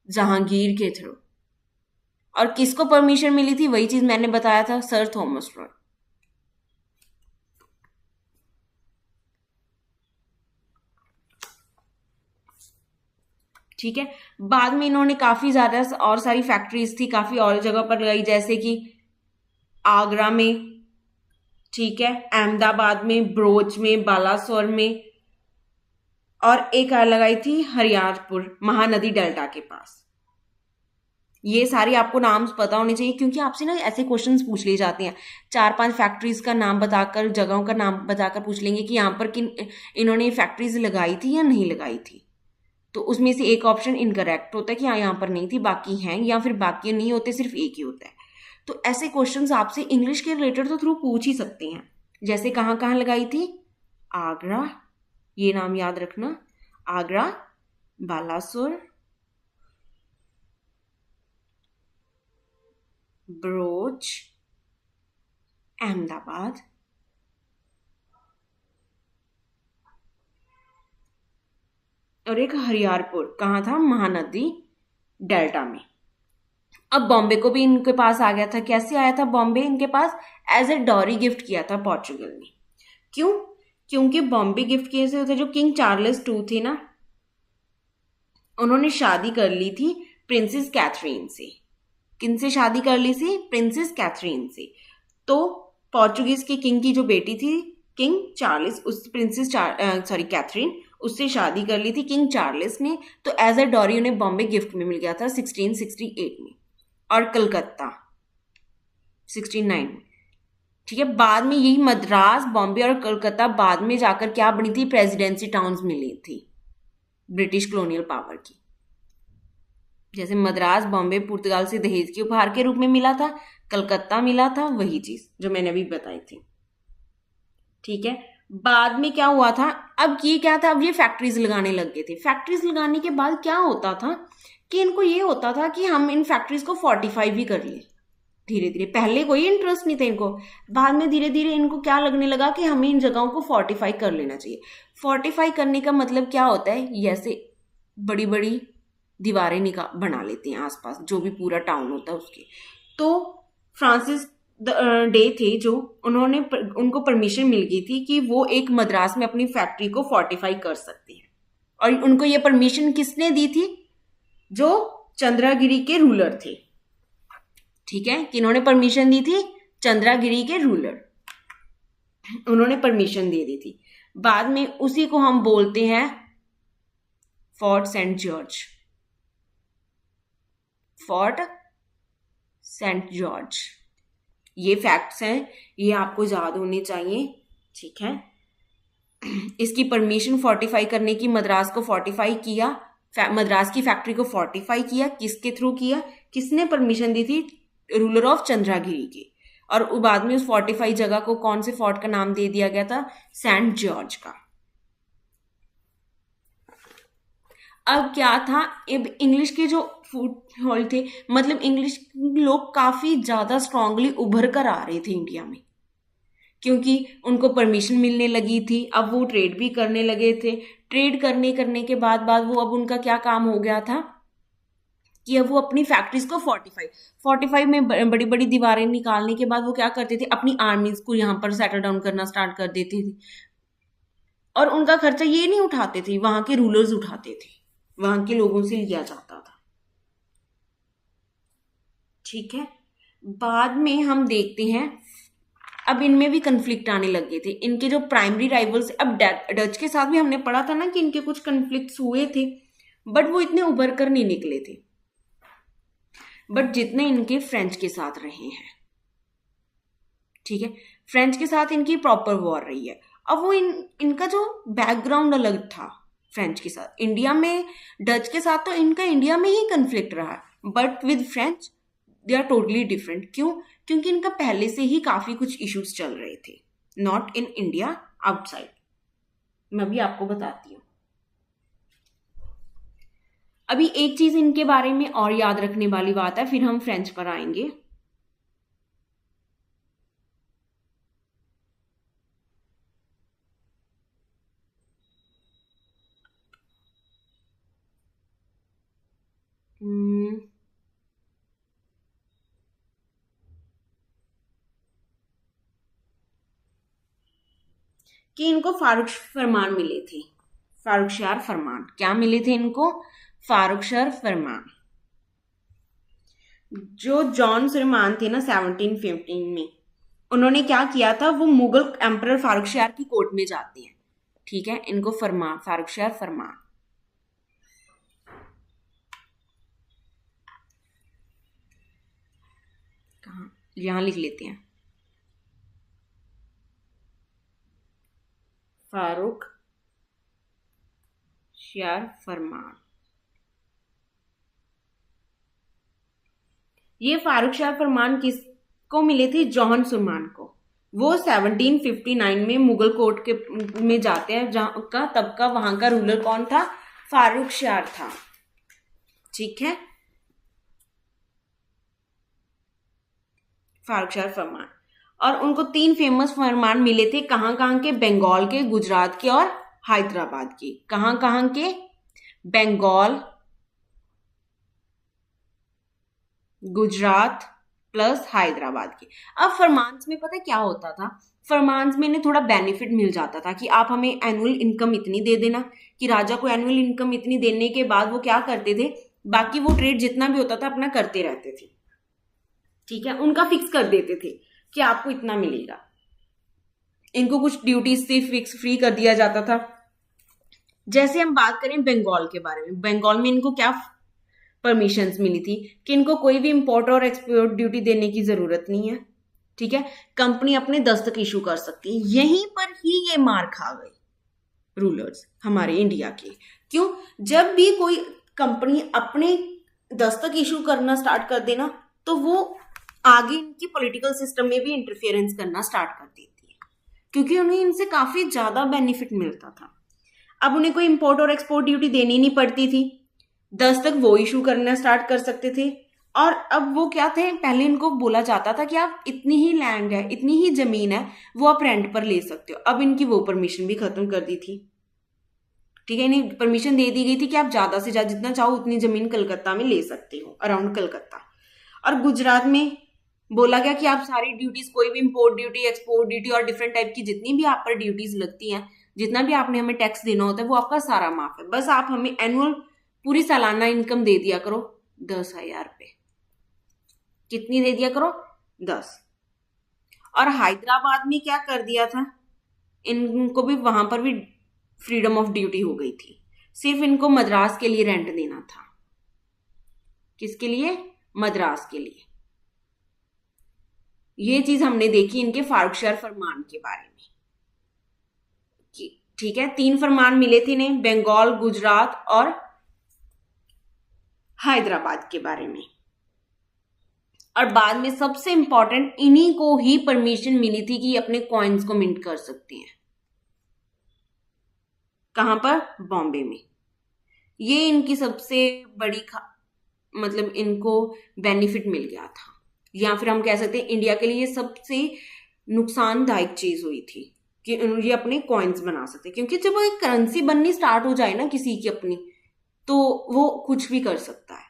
जहांगीर के थ्रू। और किसको परमिशन मिली थी, वही चीज मैंने बताया था, सर थॉमस रॉय। ठीक है, बाद में इन्होंने काफी ज्यादा और सारी फैक्ट्रीज थी, काफी और जगह पर लगाई, जैसे कि आगरा में, ठीक है, अहमदाबाद में, बरोच में, बालासोर में, और एक लगाई थी हरियारपुर, महानदी डेल्टा के पास। ये सारी आपको नाम पता होने चाहिए, क्योंकि आपसे ना ऐसे क्वेश्चंस पूछ लिए जाते हैं। 4-5 फैक्ट्रीज का नाम बताकर, जगहों का नाम बताकर पूछ लेंगे कि यहाँ पर किन इन्होंने फैक्ट्रीज लगाई थी या नहीं लगाई थी। तो उसमें से एक ऑप्शन इनकरेक्ट होता है कि हाँ यहाँ पर नहीं थी, बाकी हैं, या फिर बाकी नहीं होते, सिर्फ एक ही होता है। तो ऐसे क्वेश्चंस आपसे इंग्लिश के रिलेटेड तो थ्रू पूछ ही सकते हैं। जैसे कहाँ कहाँ लगाई थी, आगरा, ये नाम याद रखना, आगरा, बालासोर, बरोच, अहमदाबाद, और एक हरियारपुर, कहाँ था, महानदी डेल्टा में। अब बॉम्बे को भी इनके पास आ गया था। कैसे आया था बॉम्बे इनके पास, एज ए डॉरी गिफ्ट किया था पोर्चुगल ने। क्यों, क्योंकि बॉम्बे गिफ्ट किए से जो किंग चार्ल्स II थे ना, उन्होंने शादी कर ली थी प्रिंसेस कैथरीन से। किनसे शादी कर ली थी, प्रिंसेस कैथरीन से। तो पोर्चुगीज के किंग की जो बेटी थी, किंग चार्ल्स, उस प्रिंसेस कैथरीन, उससे शादी कर ली थी किंग चार्ल्स ने। तो एज अ डॉरी उन्हें बॉम्बे गिफ्ट में मिल गया था 1668 में, और कलकत्ता 1609 में। ठीक है, बाद में यही मद्रास, बॉम्बे और कलकत्ता बाद में जाकर क्या बनी थी, प्रेसिडेंसी टाउन्स मिली थी ब्रिटिश कॉलोनियल पावर की। जैसे मद्रास, बॉम्बे पुर्तगाल से दहेज के उपहार के रूप में मिला था, कलकत्ता मिला था, वही चीज जो मैंने अभी बताई थी। ठीक है, बाद में क्या हुआ था, अब ये क्या था, अब ये फैक्ट्रीज लगाने लग गए थे। फैक्ट्रीज लगाने के बाद क्या होता था कि इनको ये होता था कि हम इन फैक्ट्रीज को फोर्टिफाई भी कर ले, धीरे धीरे, पहले कोई इंटरेस्ट नहीं था इनको, बाद में धीरे धीरे इनको क्या लगने लगा कि हमें इन जगहों को फोर्टिफाई कर लेना चाहिए। फोर्टिफाई करने का मतलब क्या होता है, ये ऐसे बड़ी बड़ी दीवारें बना लेते हैं आसपास, जो भी पूरा टाउन होता है उसके। तो फ्रांसिस डे थे जो, उनको परमिशन मिल गई थी कि वो एक मद्रास में अपनी फैक्ट्री को फोर्टिफाई कर सकते हैं। और उनको ये परमिशन किसने दी थी, जो चंद्रागिरी के रूलर थे। ठीक है, किन्होंने परमिशन दी थी, चंद्रागिरी के रूलर, उन्होंने परमिशन दे दी थी। बाद में उसी को हम बोलते हैं Fort Saint George, Fort Saint George. ये फैक्ट्स हैं, ये आपको याद होने चाहिए। ठीक है, इसकी परमिशन फोर्टिफाई करने की, मद्रास को फोर्टिफाई किया, मद्रास की फैक्ट्री को फोर्टिफाई किया, किसके थ्रू किया, किसने परमिशन दी थी, रूलर ऑफ चंद्रागिरी के। और बाद में उस फोर्टिफाई जगह को कौन से फोर्ट का नाम दे दिया गया था, सेंट जॉर्ज का। अब क्या था, अब इंग्लिश के जो फुट होल्ड थे, मतलब इंग्लिश लोग काफी ज्यादा स्ट्रांगली उभर कर आ रहे थे इंडिया में, क्योंकि उनको परमिशन मिलने लगी थी। अब वो ट्रेड भी करने लगे थे। ट्रेड करने के बाद वो, अब उनका क्या काम हो गया था कि अब वो अपनी फैक्ट्रीज को फोर्टिफाई में बड़ी बड़ी दीवारें निकालने के बाद वो क्या करते थे, अपनी आर्मीज को यहाँ पर सेटल डाउन करना स्टार्ट कर देते थे। और उनका खर्चा ये नहीं उठाते थे, वहां के रूलर्स उठाते थे, वहां के लोगों से लिया जाता था। ठीक है, बाद में हम देखते हैं अब इनमें भी कन्फ्लिक्ट आने लग गए थे। इनके जो प्राइमरी राइवल्स, अब डच के साथ भी हमने पढ़ा था ना कि इनके कुछ कन्फ्लिक्ट्स हुए थे, बट वो इतने उभर कर नहीं निकले थे, बट जितने इनके फ्रेंच के साथ रहे हैं। ठीक है, फ्रेंच के साथ इनकी प्रॉपर वॉर रही है। अब वो इनका जो बैकग्राउंड अलग था फ्रेंच के साथ, इंडिया में डच के साथ तो इनका इंडिया में ही कन्फ्लिक्ट रहा, but with French they are totally different. क्यों? क्योंकि इनका पहले से ही काफी कुछ इश्यूज चल रहे थे, नॉट इन इंडिया, आउटसाइड। मैं भी आपको बताती हूँ। अभी एक चीज इनके बारे में और याद रखने वाली बात है, फिर हम फ्रेंच पर आएंगे। कि इनको फारुख फरमान मिले थे, फारुखशार फरमान। क्या मिले थे इनको? फारुखशार फरमान। जो जॉन सुलेमान थे ना 1715 में, उन्होंने क्या किया था, वो मुगल एम्परर फारुखशार की कोर्ट में जाते हैं। ठीक है, इनको फरमान, फारुखशार फरमान। कहाँ, यहां लिख लेते हैं, फारुख शार फरमान। ये फारुख शाह फरमान किसको मिले थे? जॉन सुलेमान को। वो 1759 में मुगल कोर्ट के में जाते हैं, जहां का तब का वहां का रूलर कौन था? फारुख शाह था। ठीक है, फारुख शाह फरमान। और उनको 3 फेमस फरमान मिले थे। कहां कहां के? बंगाल के, गुजरात के और हैदराबाद के। कहां कहां के? बंगाल, गुजरात प्लस हैदराबाद के। अब फरमान्स में पता है क्या होता था? फरमान्स में इन्हें थोड़ा बेनिफिट मिल जाता था कि आप हमें एनुअल इनकम इतनी दे देना, कि राजा को एनुअल इनकम इतनी देने के बाद वो क्या करते थे, बाकी वो ट्रेड जितना भी होता था अपना करते रहते थे। ठीक है, उनका फिक्स कर देते थे कि आपको इतना मिलेगा। इनको कुछ ड्यूटीज से फिक्स फ्री कर दिया जाता था। जैसे हम बात करें बंगाल के बारे में, बंगाल में इनको क्या परमिशंस मिली थी कि इनको कोई भी इंपोर्ट और एक्सपोर्ट ड्यूटी देने की जरूरत नहीं है। ठीक है, कंपनी अपने दस्तक इशू कर सकती है। यहीं पर ही ये मार खा गए रूलर्स हमारे इंडिया के। क्यों? जब भी कोई कंपनी अपने दस्तक इशू करना स्टार्ट कर देना, तो वो आगे इनकी पॉलिटिकल सिस्टम में भी इंटरफेरेंस करना स्टार्ट कर देती है, क्योंकि उन्हें इनसे काफी ज्यादा बेनिफिट मिलता था। अब उन्हें कोई इंपोर्ट और एक्सपोर्ट ड्यूटी देनी नहीं पड़ती थी, दस्तक वो इशू करना स्टार्ट कर सकते थे, और अब वो क्या थे, पहले इनको बोला जाता था कि आप इतनी ही लैंड है, इतनी ही जमीन है, वो आप रेंट पर ले सकते हो। अब इनकी वो परमिशन भी खत्म कर दी थी। ठीक है, इन्हें परमिशन दे दी गई थी कि आप ज्यादा से ज्यादा जितना चाहो उतनी जमीन कलकत्ता में ले सकते हो, अराउंड कलकत्ता। और गुजरात में बोला गया कि आप सारी ड्यूटीज, कोई भी इंपोर्ट ड्यूटी, एक्सपोर्ट ड्यूटी और डिफरेंट टाइप की जितनी भी आप पर ड्यूटीज लगती हैं, जितना भी आपने हमें टैक्स देना होता है, वो आपका सारा माफ है। बस आप हमें एनुअल पूरी सालाना इनकम दे दिया करो 10,000 रुपये। कितनी दे दिया करो? 10। और हैदराबाद में क्या कर दिया था, इनको भी वहां पर भी फ्रीडम ऑफ ड्यूटी हो गई थी। सिर्फ इनको मद्रास के लिए रेंट देना था। किसके लिए? मद्रास के लिए। ये चीज हमने देखी इनके फार्कशर फरमान के बारे में। ठीक है, 3 फरमान मिले थे इन्हें, बंगाल, गुजरात और हैदराबाद के बारे में। और बाद में सबसे इंपॉर्टेंट, इन्हीं को ही परमिशन मिली थी कि अपने कॉइन्स को मिंट कर सकते हैं। कहां पर? बॉम्बे में। ये इनकी सबसे बड़ी मतलब इनको बेनिफिट मिल गया था, या फिर हम कह सकते हैं इंडिया के लिए सबसे नुकसानदायक चीज हुई थी कि ये अपने कॉइन्स बना सकते, क्योंकि जब वो एक करेंसी बननी स्टार्ट हो जाए ना किसी की अपनी, तो वो कुछ भी कर सकता है।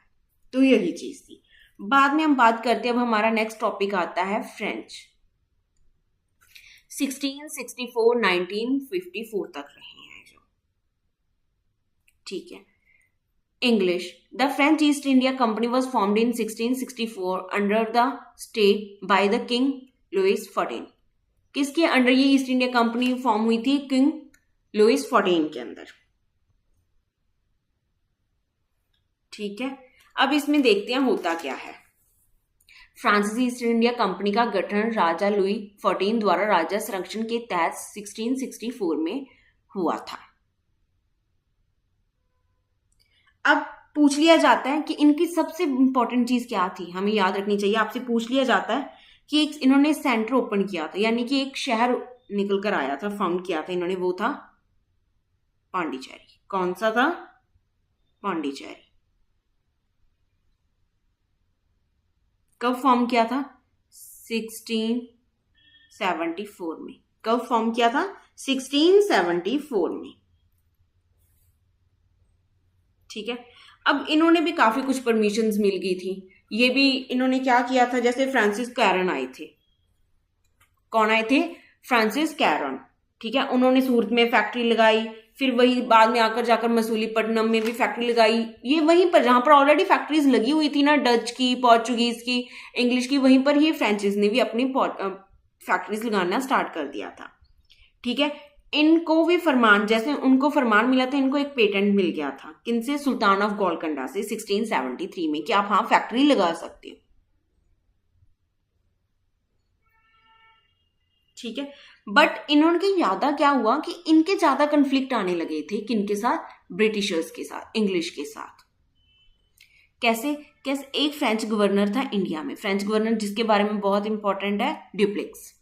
तो यही चीज थी। बाद में हम बात करते हैं, अब हमारा नेक्स्ट टॉपिक आता है फ्रेंच। 1664 1954 तक रहे हैं जो। ठीक है। English. The French East India Company was formed in 1664 under the state by the King Louis XIV. किसके अंडर ये ईस्ट इंडिया कंपनी फॉर्म हुई थी? किंग लुइस 14 के अंदर। ठीक है, अब इसमें देखते हैं होता क्या है। फ्रांसीसी ईस्ट इंडिया कंपनी का गठन राजा लुई 14 द्वारा राजा संरक्षण के तहत 1664 में हुआ था। अब पूछ लिया जाता है कि इनकी सबसे इंपॉर्टेंट चीज क्या थी, हमें याद रखनी चाहिए। आपसे पूछ लिया जाता है कि एक इन्होंने सेंटर ओपन किया था, यानी कि एक शहर निकल कर आया था, फाउंड किया था इन्होंने, वो था पांडिचेरी। कौन सा था? पांडिचेरी। कब फॉर्म किया था? 1674 में। कब फॉर्म किया था? 1674 में। ठीक है, अब इन्होंने भी काफी कुछ परमिशंस मिल गई थी। ये भी इन्होंने क्या किया था, जैसे फ्रांसिस कैरन आए थे। कौन आए थे? Francis Caron. ठीक है, उन्होंने सूरत में फैक्ट्री लगाई, फिर वही बाद में आकर जाकर मसूलीपट्टनम में भी फैक्ट्री लगाई। ये वहीं पर जहां पर ऑलरेडी फैक्ट्रीज लगी हुई थी ना, डच की, पोर्चुगीज की, इंग्लिश की, वहीं पर ही फ्रेंचेस ने भी अपनी फैक्ट्रीज लगाना स्टार्ट कर दिया था। ठीक है, इनको भी फरमान, जैसे उनको फरमान मिला था, इनको एक पेटेंट मिल गया था। किनसे? सुल्तान ऑफ गोलकंडा से 1673 में, कि आप हाँ फैक्ट्री लगा सकते हो। ठीक है, बट इन्होंने ज्यादा क्या हुआ कि इनके ज्यादा कंफ्लिक्ट आने लगे थे। किनके साथ? ब्रिटिशर्स के साथ, इंग्लिश के साथ। कैसे कैसे? एक फ्रेंच गवर्नर था इंडिया में, फ्रेंच गवर्नर जिसके बारे में बहुत इंपॉर्टेंट है, ड्यूप्लेक्स।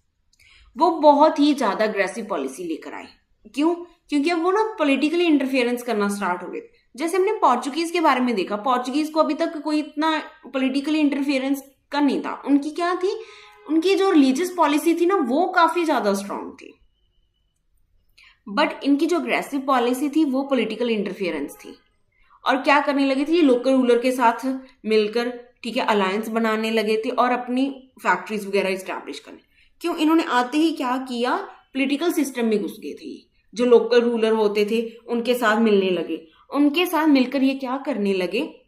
वो बहुत ही ज्यादा अग्रेसिव पॉलिसी लेकर आए। क्यों? क्योंकि अब वो ना पॉलिटिकली इंटरफेरेंस करना स्टार्ट हो गए। जैसे हमने पोर्चुगीज के बारे में देखा, पोर्चुगीज को अभी तक कोई इतना पॉलिटिकली इंटरफेरेंस का नहीं था। उनकी क्या थी? उनकी जो रिलीजियस पॉलिसी थी ना, वो काफी ज्यादा स्ट्रांग थी। बट इनकी जो अग्रेसिव पॉलिसी थी, वो पॉलिटिकल इंटरफेरेंस थी। और क्या करने लगे थे? लोकल रूलर के साथ मिलकर, ठीक है, अलायंस बनाने लगे थे और अपनी फैक्ट्रीज वगैरह इस्टेब्लिश करने। क्यों? इन्होंने आते ही क्या किया? पॉलिटिकल सिस्टम में घुस गए थे। जो लोकल रूलर होते थे उनके साथ मिलने लगे। उनके साथ मिलकर ये क्या करने लगे?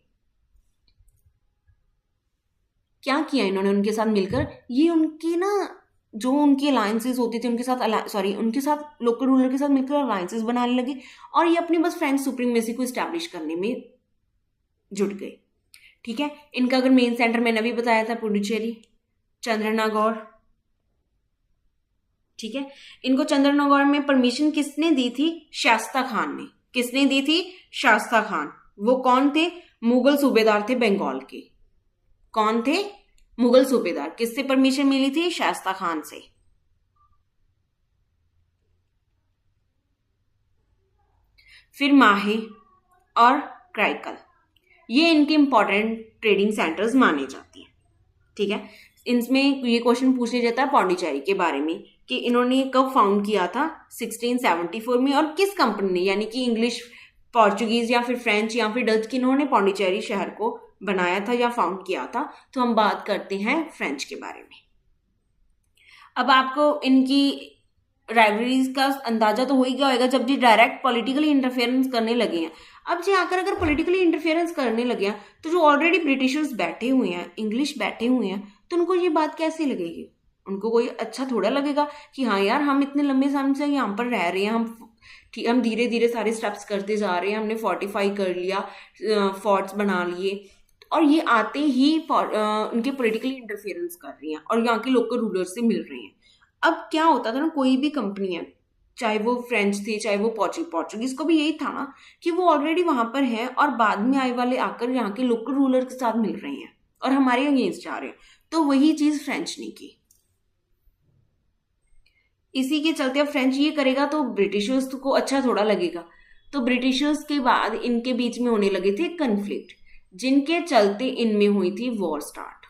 क्या किया इन्होंने उनके साथ मिलकर? ये उनकी ना, जो उनकी अलायंसेस होती थी उनके साथ, उनके साथ लोकल रूलर के साथ मिलकर अलायंसेस बनाने लगे, और ये अपनी बस फ्रेंच सुप्रीमेसी को इस्टेब्लिश करने में जुट गए। ठीक है, इनका अगर मेन सेंटर मैंने अभी बताया था पुडुचेरी, चंद्रनागौर। ठीक है, इनको चंद्रनगौर में परमिशन किसने दी थी? शास्ता खान ने। किसने दी थी? शास्ता खान। वो कौन थे? मुगल सूबेदार थे बंगाल के। कौन थे? मुगल सूबेदार। किससे परमिशन मिली थी? शास्ता खान से। फिर माहे और क्राइकल। ये इनके इंपॉर्टेंट ट्रेडिंग सेंटर्स माने जाते हैं। ठीक है, इनमें ये क्वेश्चन पूछ लिया जाता है पौंडीचेरी के बारे में कि इन्होंने कब फाउंड किया था 1674 में, और किस कंपनी ने, यानी कि इंग्लिश, पोर्चुगीज या फिर फ्रेंच या फिर डच, किन्होंने पौंडीचेरी शहर को बनाया था या फाउंड किया था। तो हम बात करते हैं फ्रेंच के बारे में। अब आपको इनकी राइवलरीज का अंदाजा तो हो ही गया होगा जब ये डायरेक्ट पॉलिटिकली इंटरफेरेंस करने लगे हैं। अब जी आकर अगर पॉलिटिकली इंटरफेरेंस करने लगे हैं तो जो ऑलरेडी ब्रिटिशर्स बैठे हुए हैं, इंग्लिश बैठे हुए हैं, तो उनको ये बात कैसे लगेगी? उनको कोई अच्छा थोड़ा लगेगा कि हाँ यार हम इतने लंबे समय से यहाँ पर रह रहे हैं, हम धीरे धीरे सारे स्टेप्स करते जा रहे हैं, हमने फोर्टिफाई कर लिया, फोर्ट्स बना लिए, और ये आते ही उनके पॉलिटिकली इंटरफेरेंस कर रही हैं और यहाँ के लोकल रूलर से मिल रहे हैं। अब क्या होता था ना, कोई भी कंपनी है, चाहे वो फ्रेंच थी चाहे वो पोर्चुगीज को भी यही था ना कि वो ऑलरेडी वहां पर है और बाद में आए वाले आकर यहाँ के लोकल रूलर के साथ मिल रहे हैं और हमारे अगेंस्ट जा रहे हैं। तो वही चीज फ्रेंच ने की। इसी के चलते अब फ्रेंच ये करेगा तो ब्रिटिशर्स को अच्छा थोड़ा लगेगा। तो ब्रिटिशर्स के बाद इनके बीच में होने लगे थे कन्फ्लिक्ट, जिनके चलते इनमें हुई थी war start,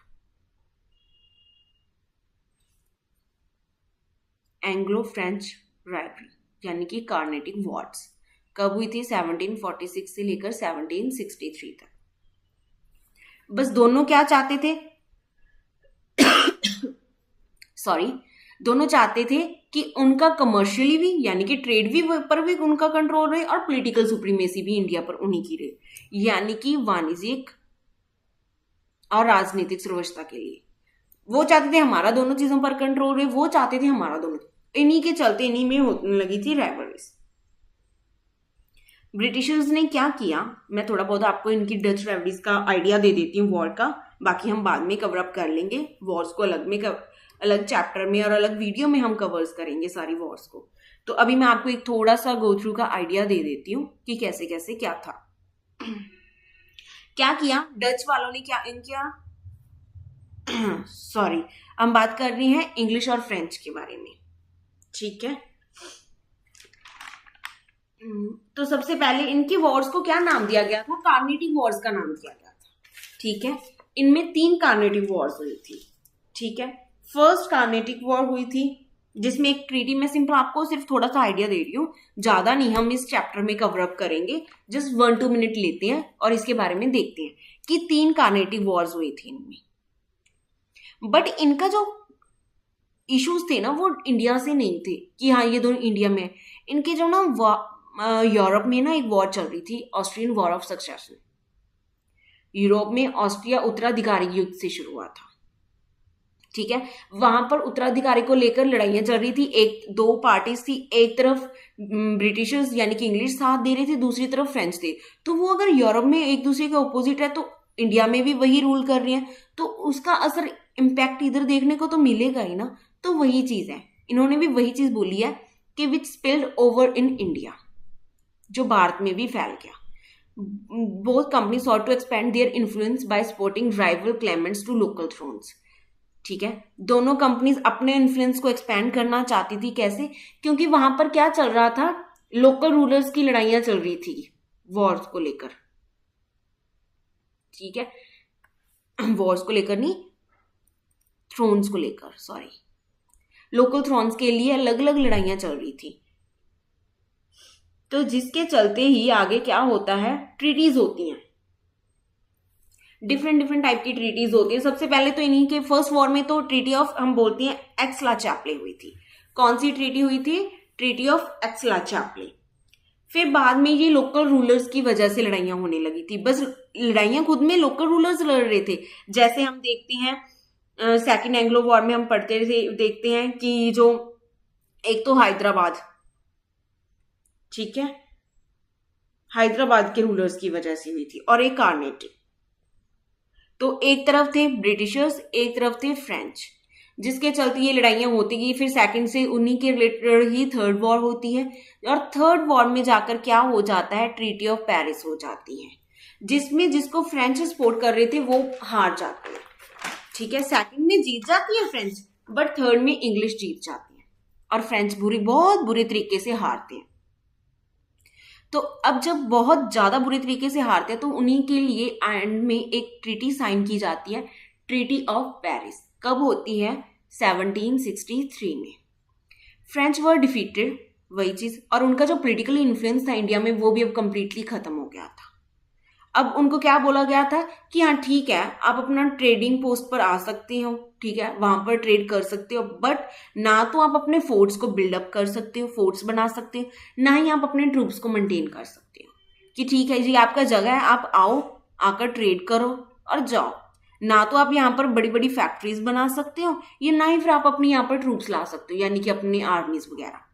Anglo French rivalry यानी कि कार्नेटिक वॉर्स। कब हुई थी? 1746 से लेकर 1763 तक। बस दोनों क्या चाहते थे सॉरी, दोनों चाहते थे कि उनका कमर्शियली भी यानी कि ट्रेड भी पर भी उनका कंट्रोल रहे और पॉलिटिकल सुप्रीमेसी भी इंडिया पर उन्हीं की रहे, यानी कि वाणिज्यिक और राजनीतिक सर्वोच्चता के लिए वो चाहते थे हमारा दोनों चीजों पर कंट्रोल रहे, वो चाहते थे हमारा दोनों। इन्हीं के चलते इन्हीं में होने लगी थी राइवलरीज। ब्रिटिशर्स ने क्या किया, मैं थोड़ा बहुत आपको इनकी डच राइवलरीज का आइडिया दे देती हूँ वॉर का, बाकी हम बाद में कवर अप कर लेंगे वॉर्स को, अलग चैप्टर में और अलग वीडियो में हम कवर्स करेंगे सारी वॉर्स को। तो अभी मैं आपको एक थोड़ा सा गो थ्रू का आइडिया दे देती हूँ कि कैसे कैसे क्या था। क्या किया डच वालों ने, क्या इनका सॉरी, हम बात कर रहे हैं इंग्लिश और फ्रेंच के बारे में। ठीक है, तो सबसे पहले इनकी वॉर्स को क्या नाम दिया गया था? कार्नेटिक वॉर्स का नाम दिया गया था। ठीक है, इनमें 3 कार्नेटिक वॉर्स हुई थी। ठीक है, फर्स्ट कार्नेटिक वॉर हुई थी जिसमें एक ट्रीटी, में सिंपल आपको सिर्फ थोड़ा सा आइडिया दे रही हूँ, ज्यादा नहीं हम इस चैप्टर में कवर अप करेंगे, जस्ट 1-2 मिनट लेते हैं और इसके बारे में देखते हैं कि 3 कार्नेटिक वॉर्स हुई थी इनमें। बट इनका जो इश्यूज थे ना वो इंडिया से नहीं थे कि हाँ ये दोनों इंडिया में। इनके जो ना यूरोप में ना एक वॉर चल रही थी, Austrian war of succession. Europe में ऑस्ट्रिया उत्तराधिकारी युद्ध से शुरू हुआ था। ठीक है, वहां पर उत्तराधिकारी को लेकर लड़ाइयां चल रही थी। एक दो पार्टीज थी, एक तरफ ब्रिटिशर्स यानी कि इंग्लिश साथ दे रहे थे, दूसरी तरफ फ्रेंच थे। तो वो अगर यूरोप में एक दूसरे के ऑपोजिट है तो इंडिया में भी वही रूल कर रही है, तो उसका असर इम्पैक्ट इधर देखने को तो मिलेगा ही ना। तो वही चीज है, इन्होंने भी वही चीज बोली है कि which spilled over in India, जो भारत में भी फैल गया। Both company sought to expand their influence by supporting rival claimants to local thrones. ठीक है, दोनों कंपनीज अपने इन्फ्लुएंस को एक्सपेंड करना चाहती थी। कैसे? क्योंकि वहां पर क्या चल रहा था, लोकल रूलर्स की लड़ाइयां चल रही थी वॉर्स को लेकर। ठीक है, वॉर्स को लेकर नहीं, थ्रोन्स को लेकर, सॉरी, लोकल थ्रोन्स के लिए अलग अलग लड़ाइयां चल रही थी। तो जिसके चलते ही आगे क्या होता है, ट्रीटीज होती हैं, डिफरेंट टाइप की ट्रीटीज होती है। सबसे पहले तो इन्हीं के फर्स्ट वॉर में तो ट्रीटी ऑफ, हम बोलते हैं, एक्स-ला-चैप्ले हुई थी। कौन सी ट्रीटी हुई थी? Treaty of Aix la Chapelle. फिर बाद में ये लोकल रूलर्स की वजह से लड़ाइयां होने लगी थी। बस लड़ाइयां खुद में लोकल रूलर्स लड़ रहे थे। जैसे हम देखते हैं सेकेंड एंग्लो वॉर में हम पढ़ते थे, देखते हैं कि जो एक तो हैदराबाद, ठीक है, हैदराबाद के रूलर्स की वजह से हुई थी, और एक कार्नेटिक। तो एक तरफ थे ब्रिटिशर्स, एक तरफ थे फ्रेंच, जिसके चलते ये लड़ाइयां होती गई। फिर सेकंड से उन्हीं के रिलेटेड ही थर्ड वॉर होती है, और थर्ड वॉर में जाकर क्या हो जाता है, ट्रीटी ऑफ पेरिस हो जाती है, जिसमें जिसको फ्रेंच सपोर्ट कर रहे थे वो हार जाते हैं। ठीक है, सेकंड में जीत जाती है फ्रेंच, बट थर्ड में इंग्लिश जीत जाती है और फ्रेंच बहुत बुरे तरीके से हारते हैं। तो अब जब बहुत ज्यादा बुरे तरीके से हारते हैं तो उन्हीं के लिए एंड में एक ट्रीटी साइन की जाती है, ट्रीटी ऑफ पेरिस। कब होती है? 1763 में। फ्रेंच वर डिफीटेड, वही चीज, और उनका जो पॉलिटिकल इन्फ्लुएंस था इंडिया में वो भी अब कंप्लीटली खत्म हो गया था। अब उनको क्या बोला गया था कि हाँ ठीक है, आप अपना ट्रेडिंग पोस्ट पर आ सकते हो, ठीक है, वहां पर ट्रेड कर सकते हो, बट ना तो आप अपने फोर्ट्स को बिल्डअप कर सकते हो, फोर्ट्स बना सकते हो, ना ही आप अपने ट्रूप्स को मेंटेन कर सकते हो कि ठीक है जी आपका जगह है, आप आओ, आकर ट्रेड करो और जाओ। ना तो आप यहाँ पर बड़ी बड़ी फैक्ट्रीज बना सकते हो, या ना ही फिर आप अपने यहाँ पर ट्रूप्स ला सकते हो, यानी कि अपनी आर्मीज वगैरह।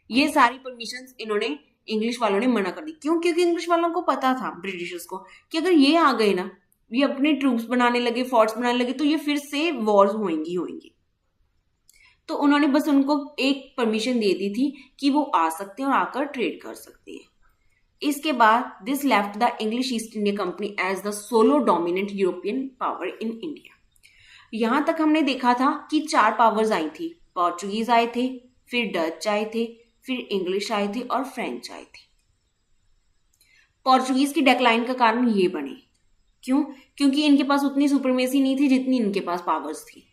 ये सारी परमिशंस इन्होंने, इंग्लिश वालों ने मना कर दी। क्यों? क्योंकि इंग्लिश वालों को पता था, ब्रिटिशर्स को, कि अगर ये आ गए ना, ये अपने ट्रूप्स बनाने लगे, फोर्ट्स बनाने लगे, तो ये फिर से वॉर्स होंगी होंगी। तो उन्होंने बस उनको एक परमिशन दे दी थी कि वो आ सकते हैं और आकर ट्रेड कर सकते हैं। इसके बाद this left the English East India Company as the solo dominant European power in India. यहां तक हमने देखा था कि 4 पावर्स आई थी। पोर्चुगीज आए थे, फिर डच आए थे, फिर इंग्लिश आए थे और फ्रेंच आए थे। पोर्चुगीज की डेक्लाइन का कारण ये बने। क्यों? क्योंकि इनके पास उतनी सुपरमेसी नहीं थी जितनी इनके पास पावर्स थी,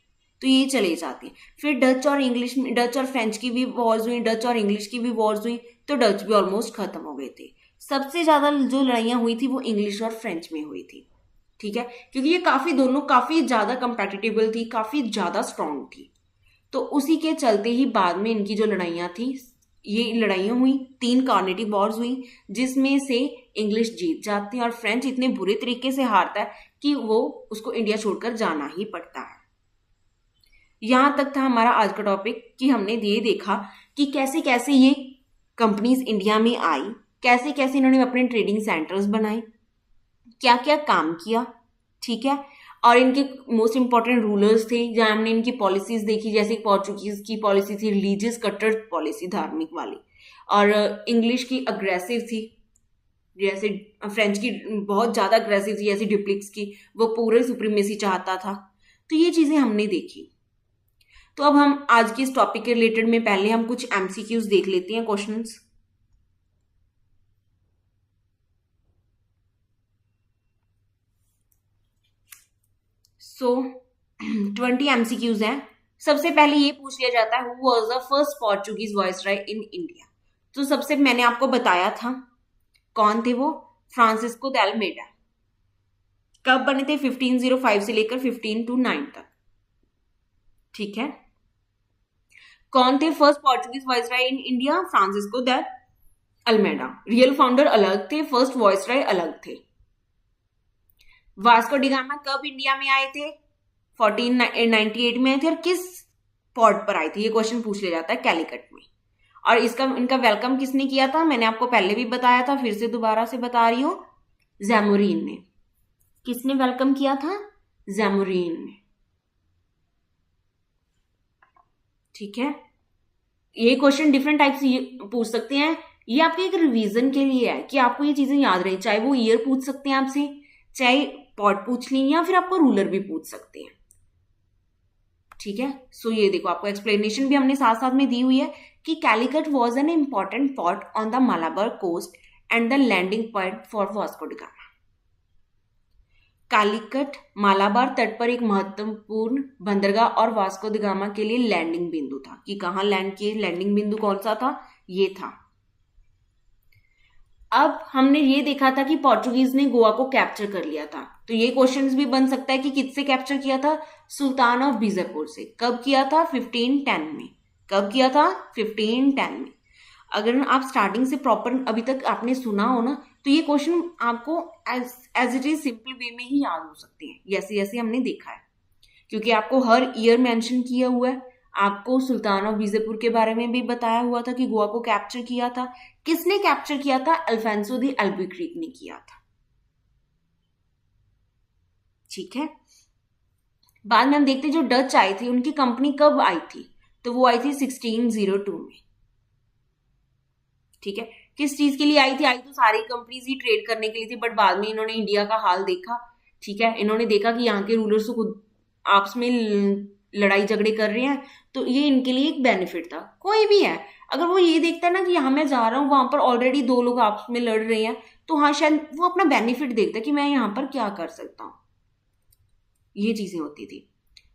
तो ये चले जाते। फिर डच और इंग्लिश, डच और फ्रेंच की भी वॉर्स हुई, डच और इंग्लिश की भी वॉर्स हुई, तो डच भी ऑलमोस्ट खत्म हो गए थे। सबसे ज्यादा जो लड़ाइयां हुई थी वो इंग्लिश और फ्रेंच में हुई थी, ठीक है, क्योंकि ये दोनों काफी ज्यादा कंपेटिटिबल थी, काफी ज्यादा स्ट्रांग थी। तो उसी के चलते ही बाद में इनकी जो लड़ाइयां थी, ये लड़ाइयां हुई, 3 कार्नेटिक वॉर्स हुई, जिसमें से इंग्लिश जीत जाती है और फ्रेंच इतने बुरे तरीके से हारता है कि वो उसको इंडिया छोड़कर जाना ही पड़ता है। यहां तक था हमारा आज का टॉपिक कि हमने ये देखा कि कैसे कैसे ये कंपनीज इंडिया में आई, कैसे कैसे इन्होंने अपने ट्रेडिंग सेंटर्स बनाए, क्या क्या काम किया, ठीक है, और इनके मोस्ट इंपॉर्टेंट रूलर्स थे। जहां हमने इनकी पॉलिसीज देखी, जैसे पोर्चुगीज की पॉलिसी थी रिलीजियस कट्टर पॉलिसी, धार्मिक वाली, और इंग्लिश की अग्रेसिव थी, जैसे फ्रेंच की बहुत ज्यादा अग्रेसिव थी, जैसे डिप्लिक्स की, वो पूरे सुप्रीमेसी चाहता था। तो ये चीजें हमने देखी। तो अब हम आज की इस टॉपिक के रिलेटेड में पहले हम कुछ एमसीक्यूज देख लेते हैं, क्वेश्चंस। सो 20 एमसीक्यूज हैं। सबसे पहले ये पूछ लिया जाता है, who was the first Portuguese viceroy in India. तो सबसे मैंने आपको बताया था कौन थे वो, फ्रांसिस्को द अल्मेडा। कब बने थे? 1505 से लेकर 1529 तक, ठीक है। कौन थे first Portuguese viceroy in India? Francisco de Almeida. Real founder अलग थे, फर्स्ट वायसराय अलग थे। वास्को डी गामा कब इंडिया में आए थे? 1498 में आए थे। और किस पोर्ट पर आए थे? ये क्वेश्चन पूछ लिया जाता है कैलिकट में। और इनका वेलकम किसने किया था? मैंने आपको पहले भी बताया था, फिर से दोबारा से बता रही हूं, जैमोरीन ने। किसने वेलकम किया था? जैमोरीन ने, ठीक है। ये क्वेश्चन डिफरेंट टाइप से पूछ सकते हैं। ये आपके एक रिवीजन के लिए है कि आपको ये चीजें याद रहे। चाहे वो ईयर पूछ सकते हैं आपसे, चाहे पॉट पूछ लें, या फिर आपको रूलर भी पूछ सकते हैं, ठीक है। सो ये देखो, आपको एक्सप्लेनेशन भी हमने साथ साथ में दी हुई है कि Calicut was an important port on the Malabar coast and the landing point for Vasco da Gama. Calicut Malabar तट पर एक महत्वपूर्ण बंदरगाह और वास्को द गामा के लिए लैंडिंग बिंदु था। कि कहां लैंड किए, लैंडिंग बिंदु कौन सा था? ये था। अब हमने ये देखा था कि पोर्चुगीज ने गोवा को कैप्चर कर लिया था। तो ये क्वेश्चंस भी बन सकता है कि किससे कैप्चर किया था? सुल्तान ऑफ बीजापुर से। कब किया था? 1510 में। कब किया था? 1510 में। अगर आप स्टार्टिंग से प्रॉपर अभी तक आपने सुना हो ना, तो ये क्वेश्चन आपको as it is simple way में ही याद हो सकते हैं, जैसे जैसे हमने देखा है, क्योंकि आपको हर ईयर मेंशन किया हुआ है। आपको सुल्तान ऑफ बीजापुर के बारे में भी बताया हुआ था कि गोवा को कैप्चर किया था। किसने कैप्चर किया था? अल्फांसो दी अल्बुक्रिक ने किया था, ठीक है। बाद में हम देखते जो डच आए थे, उनकी कंपनी कब आई थी? तो वो आई थी 1602 में, ठीक है। किस चीज के लिए आई थी? आई तो सारी कंपनीज ही ट्रेड करने के लिए थी, बट बाद में इन्होंने इंडिया का हाल देखा, ठीक है। इन्होंने देखा कि यहाँ के रूलर्स तो खुद आपस में लड़ाई झगड़े कर रहे हैं, तो ये इनके लिए एक बेनिफिट था। कोई भी है, अगर वो ये देखता है ना कि यहाँ मैं जा रहा हूँ, वहां पर ऑलरेडी दो लोग आपस में लड़ रहे हैं, तो हाँ शायद वो अपना बेनिफिट देखता है कि मैं यहाँ पर क्या कर सकता हूँ। ये चीजें होती थी।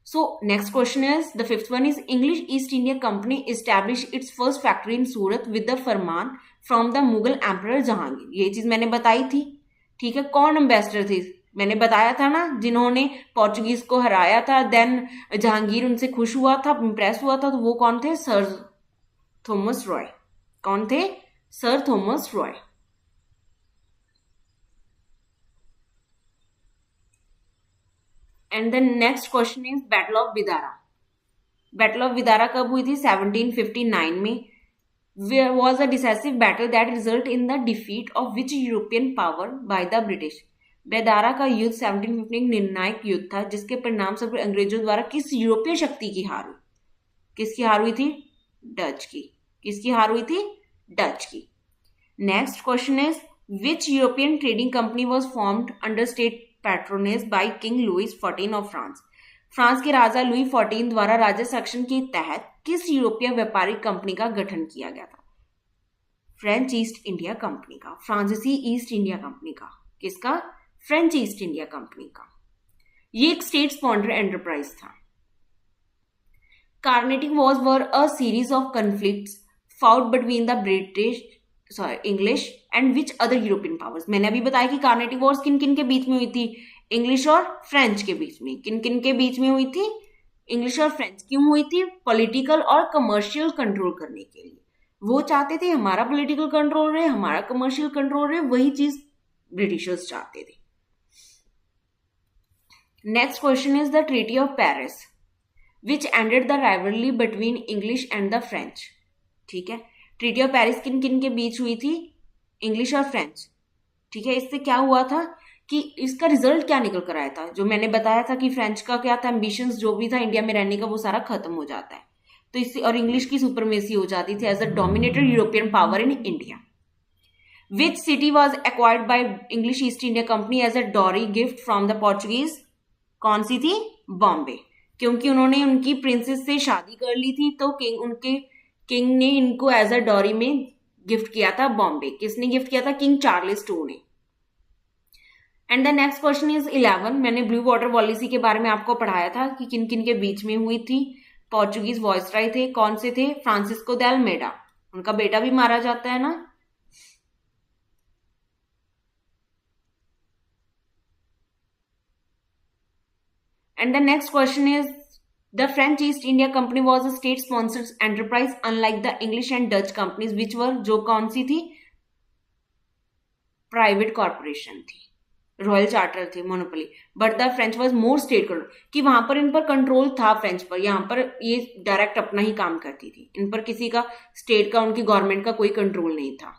So next question is the fifth one is English East India company establish it's first factory in Surat with the Farman from the Mughal emperor Jahangir. ये चीज मैंने बताई थी। ठीक है, कौन एम्बेसडर थे? मैंने बताया था ना, जिन्होंने पोर्चुगीज को हराया था, देन जहांगीर उनसे खुश हुआ था, इंप्रेस हुआ था, तो वो कौन थे? Sir Thomas Roe. कौन थे? Sir Thomas Roe. And the next question is battle of Bedara. Battle of Bedara कब हुई थी? 1759 में। was a decisive battle that result in the defeat of which European power by the British। बेदारा का युद्ध 1715 निर्णायक युद्ध था जिसके परिणाम स्वरूप अंग्रेजों द्वारा किस यूरोपीय शक्ति की हार हुई? किसकी हार हुई थी? डच की। किसकी हार हुई थी? डच की। Next question is which European trading company was formed under state patronage by king Louis 14 of France. France के राजा लुई 14 द्वारा राज्य शासन के तहत किस यूरोपीय व्यापारिक कंपनी का गठन किया गया था? फ्रेंच ईस्ट इंडिया कंपनी का। फ्रांसीसी ईस्ट इंडिया कंपनी का। किसका? फ्रेंच ईस्ट इंडिया कंपनी का। ये एक स्टेट स्पॉन्सर्ड एंटरप्राइज था। Carnatic Wars were a series of conflicts fought between the English and which other European powers. मैंने अभी बताया कि कार्नेटिक वॉर्स किन किन के बीच में हुई थी? इंग्लिश और फ्रेंच के बीच में। किन किन के बीच में हुई थी? इंग्लिश और फ्रेंच। क्यों हुई थी? पॉलिटिकल और कमर्शियल कंट्रोल करने के लिए। वो चाहते थे हमारा पॉलिटिकल कंट्रोल रहे, हमारा कमर्शियल कंट्रोल रहे, वही चीज ब्रिटिशर्स चाहते थे। Next question is the treaty of Paris which ended the rivalry between English and the French. ठीक है, ट्रीटी ऑफ पेरिस किन किन के बीच हुई थी? इंग्लिश और फ्रेंच। ठीक है, इससे क्या हुआ था कि इसका रिजल्ट क्या निकल कर आया था? जो मैंने बताया था कि फ्रेंच का क्या था, एम्बिशंस जो भी था इंडिया में रहने का, वो सारा खत्म हो जाता है। तो इससे और इंग्लिश की सुपरमेसी हो जाती थी as a dominated European power in India. Which city was acquired by English East India Company as a dowry gift from the Portuguese? कौन सी थी? बॉम्बे। क्योंकि उन्होंने उनकी प्रिंसेस से शादी कर ली थी, तो उनके किंग ने इनको एज अ डॉरी में गिफ्ट किया था बॉम्बे। किसने गिफ्ट किया था? किंग चार्ल्स II ने। And the next question is 11। मैंने ब्लू वाटर पॉलिसी के बारे में आपको पढ़ाया था कि किन किन के बीच में हुई थी। पोर्चुगीज वॉइसराय थे। कौन से थे? Francisco de Almeida. उनका बेटा भी मारा जाता है ना। And the next question is the French East India company was a state sponsored enterprise unlike the English and Dutch companies which were. जो कौन सी थी? प्राइवेट कॉर्पोरेशन थी, रॉयल चार्टर थे, monopoly. But the French was more state control, कि वहां पर इन पर कंट्रोल था फ्रेंच पर। यहाँ पर ये डायरेक्ट अपना ही काम करती थी, इन पर किसी का स्टेट का, उनकी गवर्नमेंट का कोई कंट्रोल नहीं था।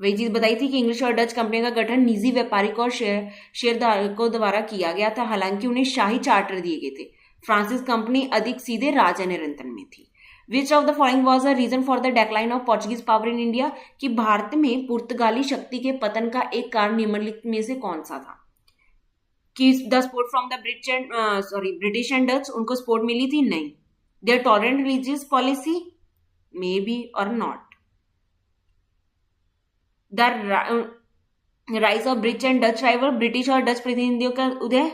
वही चीज बताई थी कि इंग्लिश और डच कंपनी का गठन निजी व्यापारिक और शेयरधारकों द्वारा किया गया था, हालांकि उन्हें शाही चार्टर दिए गए थे। फ्रांसिस कंपनी अधिक सीधे राजा नियंत्रण में थी। Which of the following was a reason for the decline of Portuguese power in India? कि भारत में पुर्तगाली शक्ति के पतन का एक कारण निम्नलिखित में से कौन सा था? कि the support from the British and Dutch, उनको सपोर्ट मिली थी? नहीं। Their tolerant religious policy? May be और not. The rise of British and Dutch rival, British और डच प्रतिनिधियों का उदय।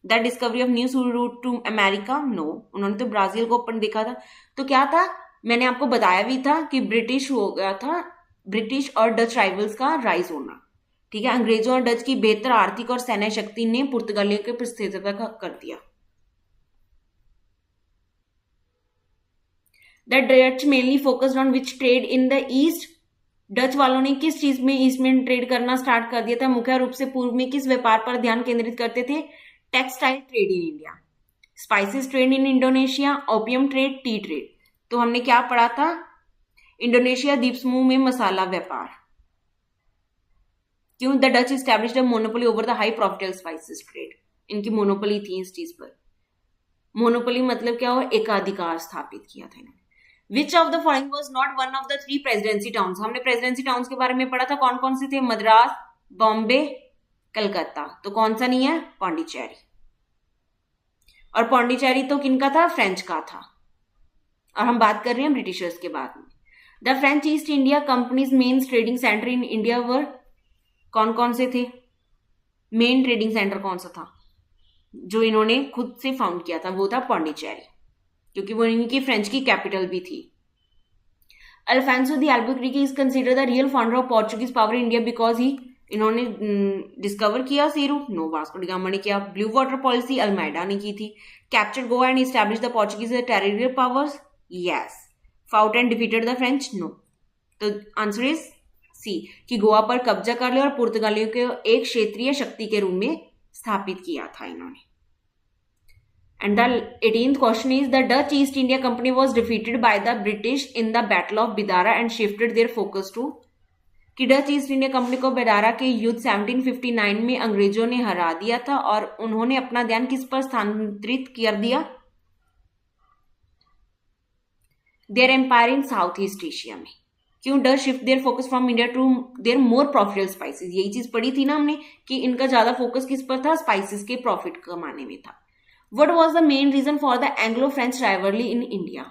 The discovery of new route to America? No, उन्होंने तो ब्राजील को ओपन देखा था। तो क्या था? मैंने आपको बताया भी था कि ब्रिटिश हो गया था, ब्रिटिश और डच राइवल्स का राइज होना। ठीक है, अंग्रेजों और डच की बेहतर आर्थिक और सैन्य शक्ति ने पुर्तगालियों के प्रतिस्पर्धा कर दिया। The Dutch mainly focused on which trade in the east? Dutch वालों ने किस चीज में ईस्ट में ट्रेड करना स्टार्ट कर दिया था? मुख्य रूप से पूर्व में किस व्यापार पर ध्यान केंद्रित करते थे? Textile trade in India, spices trade in Indonesia, opium trade, T trade. तो हमने क्या पढ़ा था? इंडोनेशिया द्वीप समूह में मसाला व्यापार। क्यों? The Dutch established a monopoly over the high profitable spices trade. इनकी मोनोपोली थी इस चीज पर। मोनोपोली मतलब क्या हो? एकाधिकार स्थापित किया था इन्होंने। विच of the following was not one of the 3 presidency towns? हमने प्रेसिडेंसी टाउन्स के बारे में पढ़ा था, कौन कौन से थे? मद्रास, बॉम्बे, कलकत्ता। तो कौन सा नहीं है? पांडिचेरी। और पांडिचेरी तो किनका था? फ्रेंच का था। और हम बात कर रहे हैं ब्रिटिशर्स के बाद में। The French East India companies main trading centre in India were, कौन कौन से थे? मेन ट्रेडिंग सेंटर कौन सा था जो इन्होंने खुद से फाउंड किया था? वो था पौंडीचेरी, क्योंकि वो इनकी फ्रेंच की कैपिटल भी थी। Alfonso de Albuquerque is consider the real founder of Portuguese power in India because he, इन्होंने डिस्कवर किया sea route? No, Vasco da Gama ने किया। ब्लू वाटर पॉलिसी अल्मेडा ने की थी। Capture Goa and establish the Portuguese territorial powers, yes. Fought and defeated the French, no. तो answer is C, कि गोवा पर कब्जा कर लिया और पुर्तगालियों को एक क्षेत्रीय शक्ति के रूप में स्थापित किया था इन्होंने। And the 18th question is, the Dutch East India Company was defeated by the British in the Battle of Bidara and shifted their focus to, कि डच ईस्ट इंडिया कंपनी को बेदारा के युद्ध 1759 में अंग्रेजों ने हरा दिया था और उन्होंने अपना ध्यान किस पर स्थानांतरित कर दिया? Their empire in South East Asia में। क्यों Dutch shift their focus from India to their more profitable spices? यही चीज पढ़ी थी ना हमने कि इनका ज्यादा फोकस किस पर था? स्पाइसेस के प्रॉफिट कमाने में था। What was the main reason for the Anglo-French rivalry in India?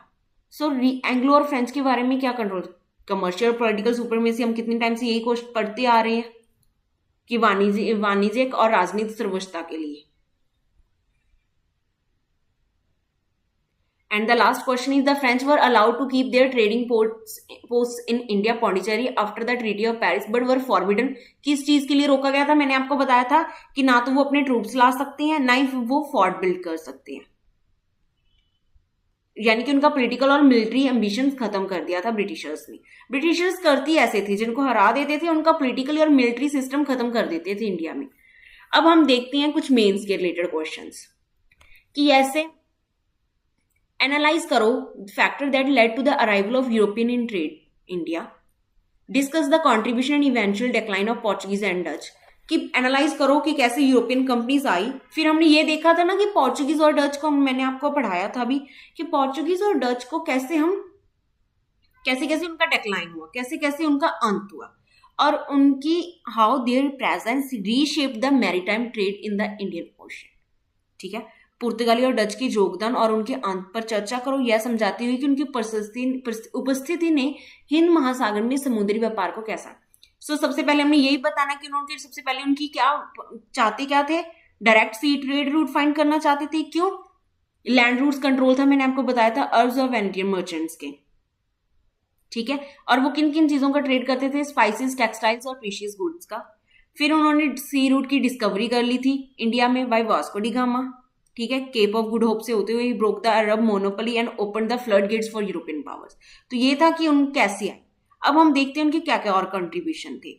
So Anglo और फ्रेंच के बारे में क्या कंट्रोल? कमर्शियल पॉलिटिकल सुपरमेसी, हम कितने टाइम से यही क्वेश्चन पढ़ते आ रहे हैं कि वाणिज्यिक और राजनीतिक सर्वोच्चता के लिए। And the last question is, the French were allowed to keep their trading posts in India, Pondicherry after the Treaty of Paris, but were forbidden। किस चीज के लिए रोका गया था? मैंने आपको बताया था कि ना तो वो अपने ट्रूप्स ला सकते हैं, ना ही वो फोर्ट बिल्ड कर सकते हैं। यानी कि उनका पॉलिटिकल और मिलिट्री एम्बिशंस खत्म कर दिया था ब्रिटिशर्स ने। ब्रिटिशर्स करती ऐसे थे, जिनको हरा देते थे उनका पॉलिटिकल और मिलिट्री सिस्टम खत्म कर देते थे इंडिया में। अब हम देखते हैं कुछ मेंस के रिलेटेड क्वेश्चंस कि ऐसे एनालाइज करो factor that led to the arrival of European in trade India, discuss the contribution and eventual decline of Portuguese and Dutch. कि एनालाइज करो कि कैसे यूरोपियन कंपनीज आई। फिर हमने ये देखा था ना कि पोर्चुगीज और डच को, मैंने आपको पढ़ाया था अभी कि पोर्चुगीज और डच को कैसे कैसे उनका डिक्लाइन हुआ, कैसे कैसे उनका अंत हुआ, और उनकी how there presence reshaped the maritime trade in the Indian ocean. ठीक है, पुर्तगाली और डच के योगदान और उनके अंत पर चर्चा करो, यह समझाती हुई कि उनकी उपस्थिति ने हिंद महासागर में समुद्री व्यापार को कैसा। सबसे पहले हमने यही बताना कि उन्होंने सबसे पहले उनकी क्या थे? डायरेक्ट सी ट्रेड रूट फाइंड करना चाहते थे। क्यों? लैंड रूट्स कंट्रोल था, मैंने आपको बताया था, अरब्स और वेनेटियन मर्चेंट्स के। ठीक है, और वो किन किन चीजों का ट्रेड करते थे? स्पाइसेस, टेक्सटाइल्स और प्रीशियस गुड्स का। फिर उन्होंने सी रूट की डिस्कवरी कर ली थी इंडिया में बाय वास्को डी गामा। ठीक है, केप ऑफ गुड होप से होते हुए broke the Arab monopoly and open the flood gates for European powers. तो ये था कि उन कैसे आए। अब हम देखते हैं उनके क्या क्या और कंट्रीब्यूशन थे।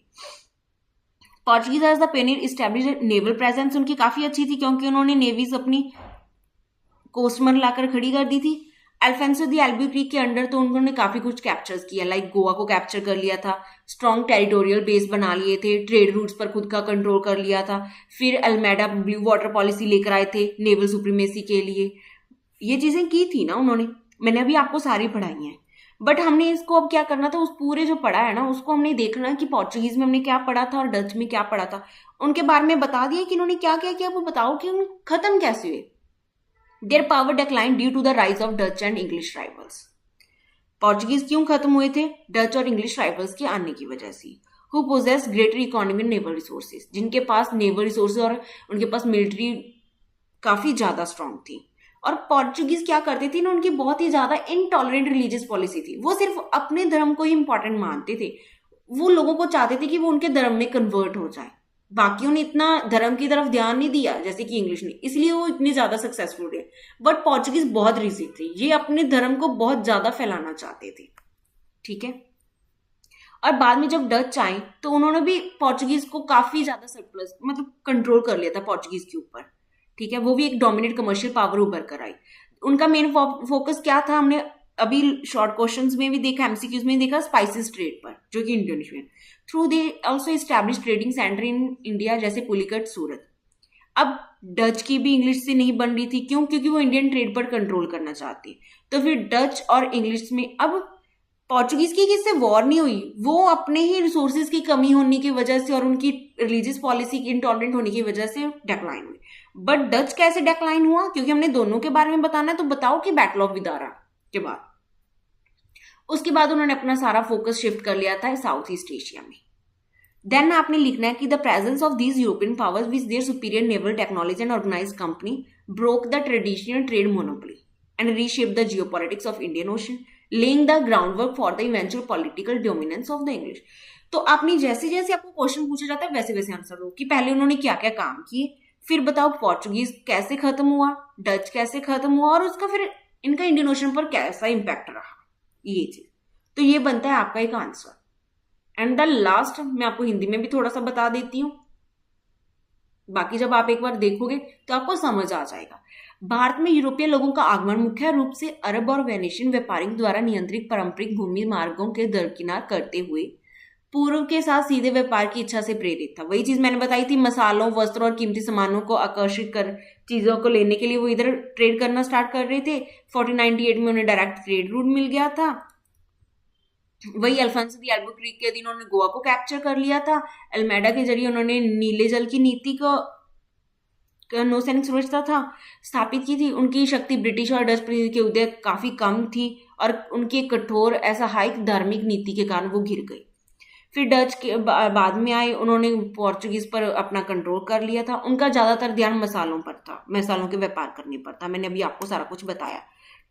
Portuguese as the pioneer establish naval presence उनकी काफी अच्छी थी, क्योंकि उन्होंने नेवीज अपनी कोस्टमर लाकर खड़ी कर दी थी। अल्फांसो द एल्बुक्विक के अंडर तो उन्होंने काफी कुछ कैप्चर्स किया, लाइक गोवा को कैप्चर कर लिया था, स्ट्रॉन्ग टेरिटोरियल बेस बना लिए थे, ट्रेड रूट्स पर खुद का कंट्रोल कर लिया था। फिर अल्मेडा ब्लू वाटर पॉलिसी लेकर आए थे नेवल सुप्रीमेसी के लिए। ये चीजें की थी ना उन्होंने, मैंने अभी आपको सारी पढ़ाई हैं। बट हमने इसको अब क्या करना था, उस पूरे जो पढ़ा है ना उसको हमने देखना है कि पोर्चुगीज में हमने क्या पढ़ा था और डच में क्या पढ़ा था। उनके बारे में बता दिया कि उन्होंने क्या क्या किया, वो बताओ कि उन खत्म कैसे हुए। Their power declined due to the rise of Dutch and English rivals. Portuguese क्यों खत्म हुए थे? डच और इंग्लिश राइवल्स के आने की वजह से। Who possessed greater economic and naval resources, जिनके पास नेवल रिसोर्सेज और उनके पास मिलिट्री काफी ज्यादा स्ट्रांग थी। और पोर्चुगीज क्या करते थे ना, उनकी बहुत ही ज्यादा इनटॉलरेंट रिलीजियस पॉलिसी थी। वो सिर्फ अपने धर्म को ही इंपॉर्टेंट मानते थे, वो लोगों को चाहते थे कि वो उनके धर्म में कन्वर्ट हो जाए। बाकियों ने इतना धर्म की तरफ ध्यान नहीं दिया जैसे कि इंग्लिश ने, इसलिए वो इतने ज्यादा सक्सेसफुल रहे। बट पोर्चुगीज बहुत रिजिड थे, ये अपने धर्म को बहुत ज्यादा फैलाना चाहते थे। ठीक है, और बाद में जब डच आए तो उन्होंने भी पोर्चुगीज को काफी ज्यादा सरप्लस मतलब कंट्रोल कर लिया था पोर्चुगीज के ऊपर। ठीक है, वो भी एक डोमिनेट कमर्शियल पावर उभर कर आई। उनका मेन फोकस क्या था, हमने अभी शॉर्ट क्वेश्चंस में भी देखा, एमसीक्यूज में देखा, स्पाइसेस ट्रेड पर, जो कि Indonesia. Through they also establish trading centre in India, जैसे पुलिकट, सूरत। अब डच की भी इंग्लिश से नहीं बन रही थी, क्यों? क्योंकि वो इंडियन ट्रेड पर कंट्रोल करना चाहती। तो फिर डच और इंग्लिश में, अब पोर्चुगीज की किससे वॉर नहीं हुई, वो अपने ही रिसोर्सेज की कमी होने की वजह से और उनकी रिलीजियस पॉलिसी की इंटॉलरेंट होने की वजह से डिक्लाइन हुई। बट डच कैसे डिक्लाइन हुआ? क्योंकि हमने दोनों के बारे में बताना है, तो बताओ कि बैटल ऑफ विदारा के बाद उसके बाद उन्होंने अपना सारा फोकस शिफ्ट कर लिया था साउथ ईस्ट एशिया में। देन आपने लिखना है कि the presence of these European powers with their superior naval technology and organised company broke the traditional trade monopoly and reshape the geopolitics of Indian Ocean, laying the groundwork for the eventual political dominance of the English. तो आपने जैसे जैसे आपको question पूछा जाता है वैसे वैसे आंसर दो कि पहले उन्होंने क्या क्या काम किए, फिर बताओ पोर्चुगीज कैसे खत्म हुआ, डच कैसे खत्म हुआ, और उसका फिर इनका इंडियन ओशन पर कैसा इंपैक्ट रहा, ये चीज। तो ये बनता है आपका एक आंसर। एंड द लास्ट मैं आपको हिंदी में भी थोड़ा सा बता देती हूं, बाकी जब आप एक बार देखोगे तो आपको समझ आ जाएगा। भारत में यूरोपीय लोगों का आगमन मुख्य रूप से अरब और वेनेशियन व्यापारियों द्वारा नियंत्रित पारंपरिक भूमि मार्गों के दरकिनार करते हुए पूर्व के साथ सीधे व्यापार की इच्छा से प्रेरित था। वही चीज मैंने बताई थी, मसालों, वस्त्रों और कीमती सामानों को आकर्षित कर चीजों को लेने के लिए वो इधर ट्रेड करना स्टार्ट कर रहे थे। 1498 में उन्हें डायरेक्ट ट्रेड रूट मिल गया था। वही अल्फांसो दी एल्बुक्विक के दिन उन्होंने गोवा को कैप्चर कर लिया था। अल्मेडा के जरिए उन्होंने नीले जल की नीति को नौसैनिक सुरक्षा था स्थापित की थी। उनकी शक्ति ब्रिटिश और डच के उदय काफी कम थी और उनकी कठोर ऐसा हाइक धार्मिक नीति के कारण वो घिर गई। फिर डच के बाद में आए, उन्होंने पोर्चुगीज पर अपना कंट्रोल कर लिया था। उनका ज्यादातर ध्यान मसालों पर था, मसालों के व्यापार करने पर था। मैंने अभी आपको सारा कुछ बताया,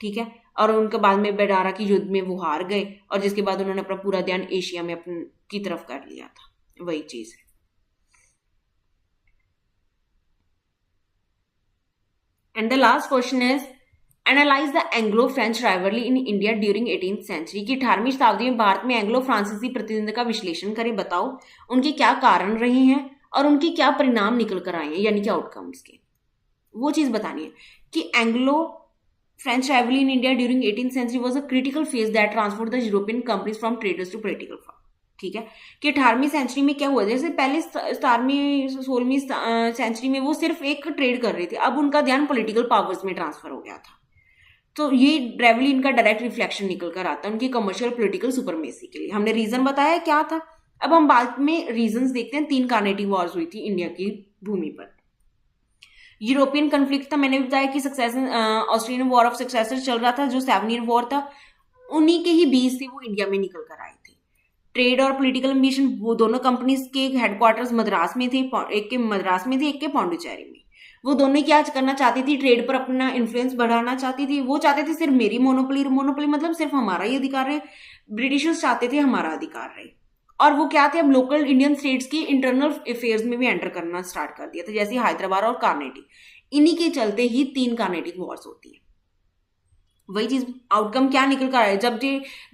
ठीक है। और उनके बाद में बेडारा की युद्ध में वो हार गए और जिसके बाद उन्होंने अपना पूरा ध्यान एशिया में अपनी की तरफ कर लिया था। वही चीज है। And the last question is analyse the Anglo French rivalry in India during 18th century की 18वीं शताब्दी में भारत में एंग्लो फ्रांसीसी प्रतिद्वंद का विश्लेषण करें। बताओ उनके क्या कारण रहे हैं और उनके क्या परिणाम निकल कर आए हैं, यानी कि आउटकम्स के। वो चीज बतानी है कि Anglo French rivalry in India during 18th century was a critical phase that transformed the European countries from traders to political form. ठीक है, कि 18वीं सेंचुरी में क्या हुआ, जैसे पहले 17वीं 16वीं सेंचुरी में वो सिर्फ एक ट्रेड कर रहे थे, अब उनका ध्यान पॉलिटिकल पावर्स में ट्रांसफर हो गया था। तो ये रेवली इनका डायरेक्ट रिफ्लेक्शन निकल कर आता है उनकी कमर्शियल पॉलिटिकल सुपरमेसी के लिए। हमने रीजन बताया क्या था, अब हम बाद में रीजंस देखते हैं। 3 कार्नेटिक वॉर्स हुई थी इंडिया की भूमि पर। यूरोपियन कन्फ्लिक्ट था, मैंने बताया कि succession Australian war of successor चल रहा था, जो 7 ईयर वॉर था, उन्हीं के ही बीच से वो इंडिया में निकल कर आए थे। ट्रेड और पॉलिटिकल एम्बिशन, वो दोनों कंपनीज के हेडक्वार्टर्स मद्रास में थे, एक के मद्रास में थे, एक के पौंडीचेरी में। वो दोनों क्या करना चाहती थी, ट्रेड पर अपना इन्फ्लुएंस बढ़ाना चाहती थी। वो चाहते थे सिर्फ मेरी मोनोपोली, मोनोपोली मतलब सिर्फ हमारा ही अधिकार रहे। ब्रिटिशर्स चाहते थे हमारा अधिकार रहे। और वो क्या थे, अब लोकल इंडियन स्टेट्स की इंटरनल अफेयर्स में भी एंटर करना स्टार्ट कर दिया था, जैसे हैदराबाद और कार्नेटिक। इन्हीं के चलते ही 3 कार्नेटिक वॉर्स होती है। वही चीज आउटकम क्या निकल कर आया, जब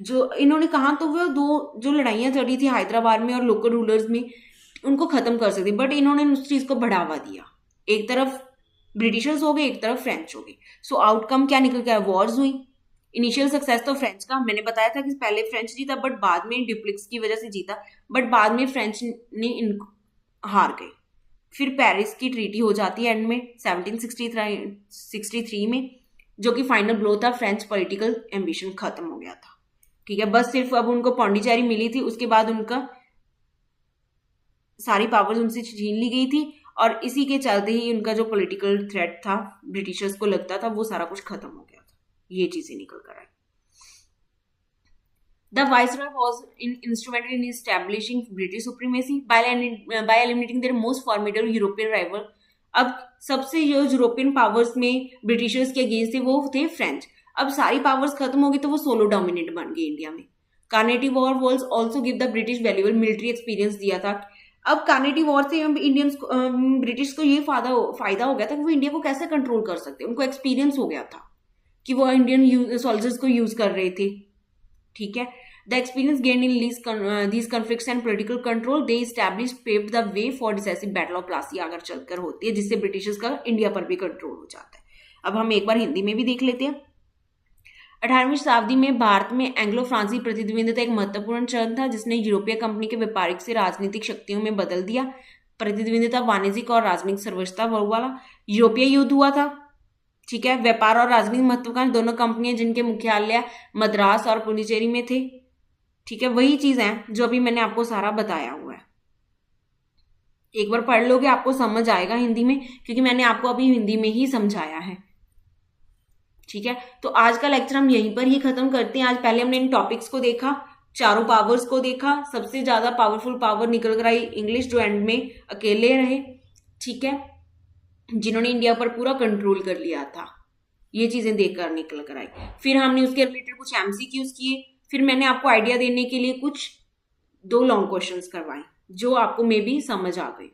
जो इन्होंने कहा तो वो 2 जो लड़ाइयां चली थी हैदराबाद में और लोकल रूलर्स में, उनको खत्म कर सकती, बट इन्होंने उस चीज को बढ़ावा दिया। एक तरफ ब्रिटिशर्स हो गए, एक तरफ फ्रेंच हो गए। सो आउटकम क्या निकल गया, वॉर्स हुई। इनिशियल सक्सेस तो फ्रेंच का, मैंने बताया था कि पहले फ्रेंच जीता बट बाद में ड्यूप्लिक्स की वजह से जीता, बट बाद में फ्रेंच ने हार गए। फिर पेरिस की ट्रीटी हो जाती है एंड में 1763 में, जो कि फाइनल ब्लो था। फ्रेंच पॉलिटिकल एम्बिशन खत्म हो गया था। ठीक है, बस सिर्फ अब उनको पौंडीचेरी मिली थी, उसके बाद उनका सारी पावर्स उनसे छीन ली गई थी और इसी के चलते ही उनका जो पॉलिटिकल थ्रेट था ब्रिटिशर्स को लगता था, वो सारा कुछ खत्म हो गया था। ये चीजें निकल कर आई। The Viceroy was instrumental in establishing British supremacy by eliminating their most formidable European rival. अब सबसे जो यूरोपियन पावर्स में ब्रिटिशर्स के अगेंस्ट थे वो थे फ्रेंच। अब सारी पावर्स खत्म हो गई तो वो सोलो डोमिनेट बन गए इंडिया में। Carnatic war walls also give the British valuable military experience दिया था। अब कार्नेटिक वॉर से इंडियंस ब्रिटिश को ये फायदा हो गया था कि वो इंडिया को कैसे कंट्रोल कर सकते। उनको एक्सपीरियंस हो गया था कि वो इंडियन सोल्जर्स को यूज कर रहे थे। ठीक है, the experience gain in these conflicts and political control they establish paved the way for decisive battle of Plassey अगर चलकर होती है, जिससे ब्रिटिशर्स का इंडिया पर भी कंट्रोल हो जाता है। अब हम एक बार हिंदी में भी देख लेते हैं। 18वीं शताब्दी में भारत में एंग्लो फ्रांसी प्रतिद्वंदिता एक महत्वपूर्ण चरण था, जिसने यूरोपीय कंपनी के व्यापारिक से राजनीतिक शक्तियों में बदल दिया। प्रतिद्वंदिता वाणिज्यिक और राजनीतिक सर्वोच्चता वाला यूरोपीय युद्ध हुआ था। ठीक है, व्यापार और राजनीतिक महत्वाकांक्षी दोनों कंपनियां जिनके मुख्यालय मद्रास और पुडुचेरी में थे। ठीक है, वही चीज है जो अभी मैंने आपको सारा बताया हुआ है। एक बार पढ़ लोगे आपको समझ आएगा हिंदी में, क्योंकि मैंने आपको अभी हिंदी में ही समझाया है। ठीक है, तो आज का लेक्चर हम यहीं पर ही खत्म करते हैं। आज पहले हमने इन टॉपिक्स को देखा, चारों पावर्स को देखा, सबसे ज्यादा पावरफुल पावर निकल कर आई इंग्लिश, जो एंड में अकेले रहे, ठीक है, जिन्होंने इंडिया पर पूरा कंट्रोल कर लिया था। ये चीजें देखकर निकल कर आई। फिर हमने उसके रिलेटेड कुछ एमसीक्यूज किए, फिर मैंने आपको आइडिया देने के लिए कुछ 2 लॉन्ग क्वेश्चंस करवाए जो आपको मे बी समझ आ गए।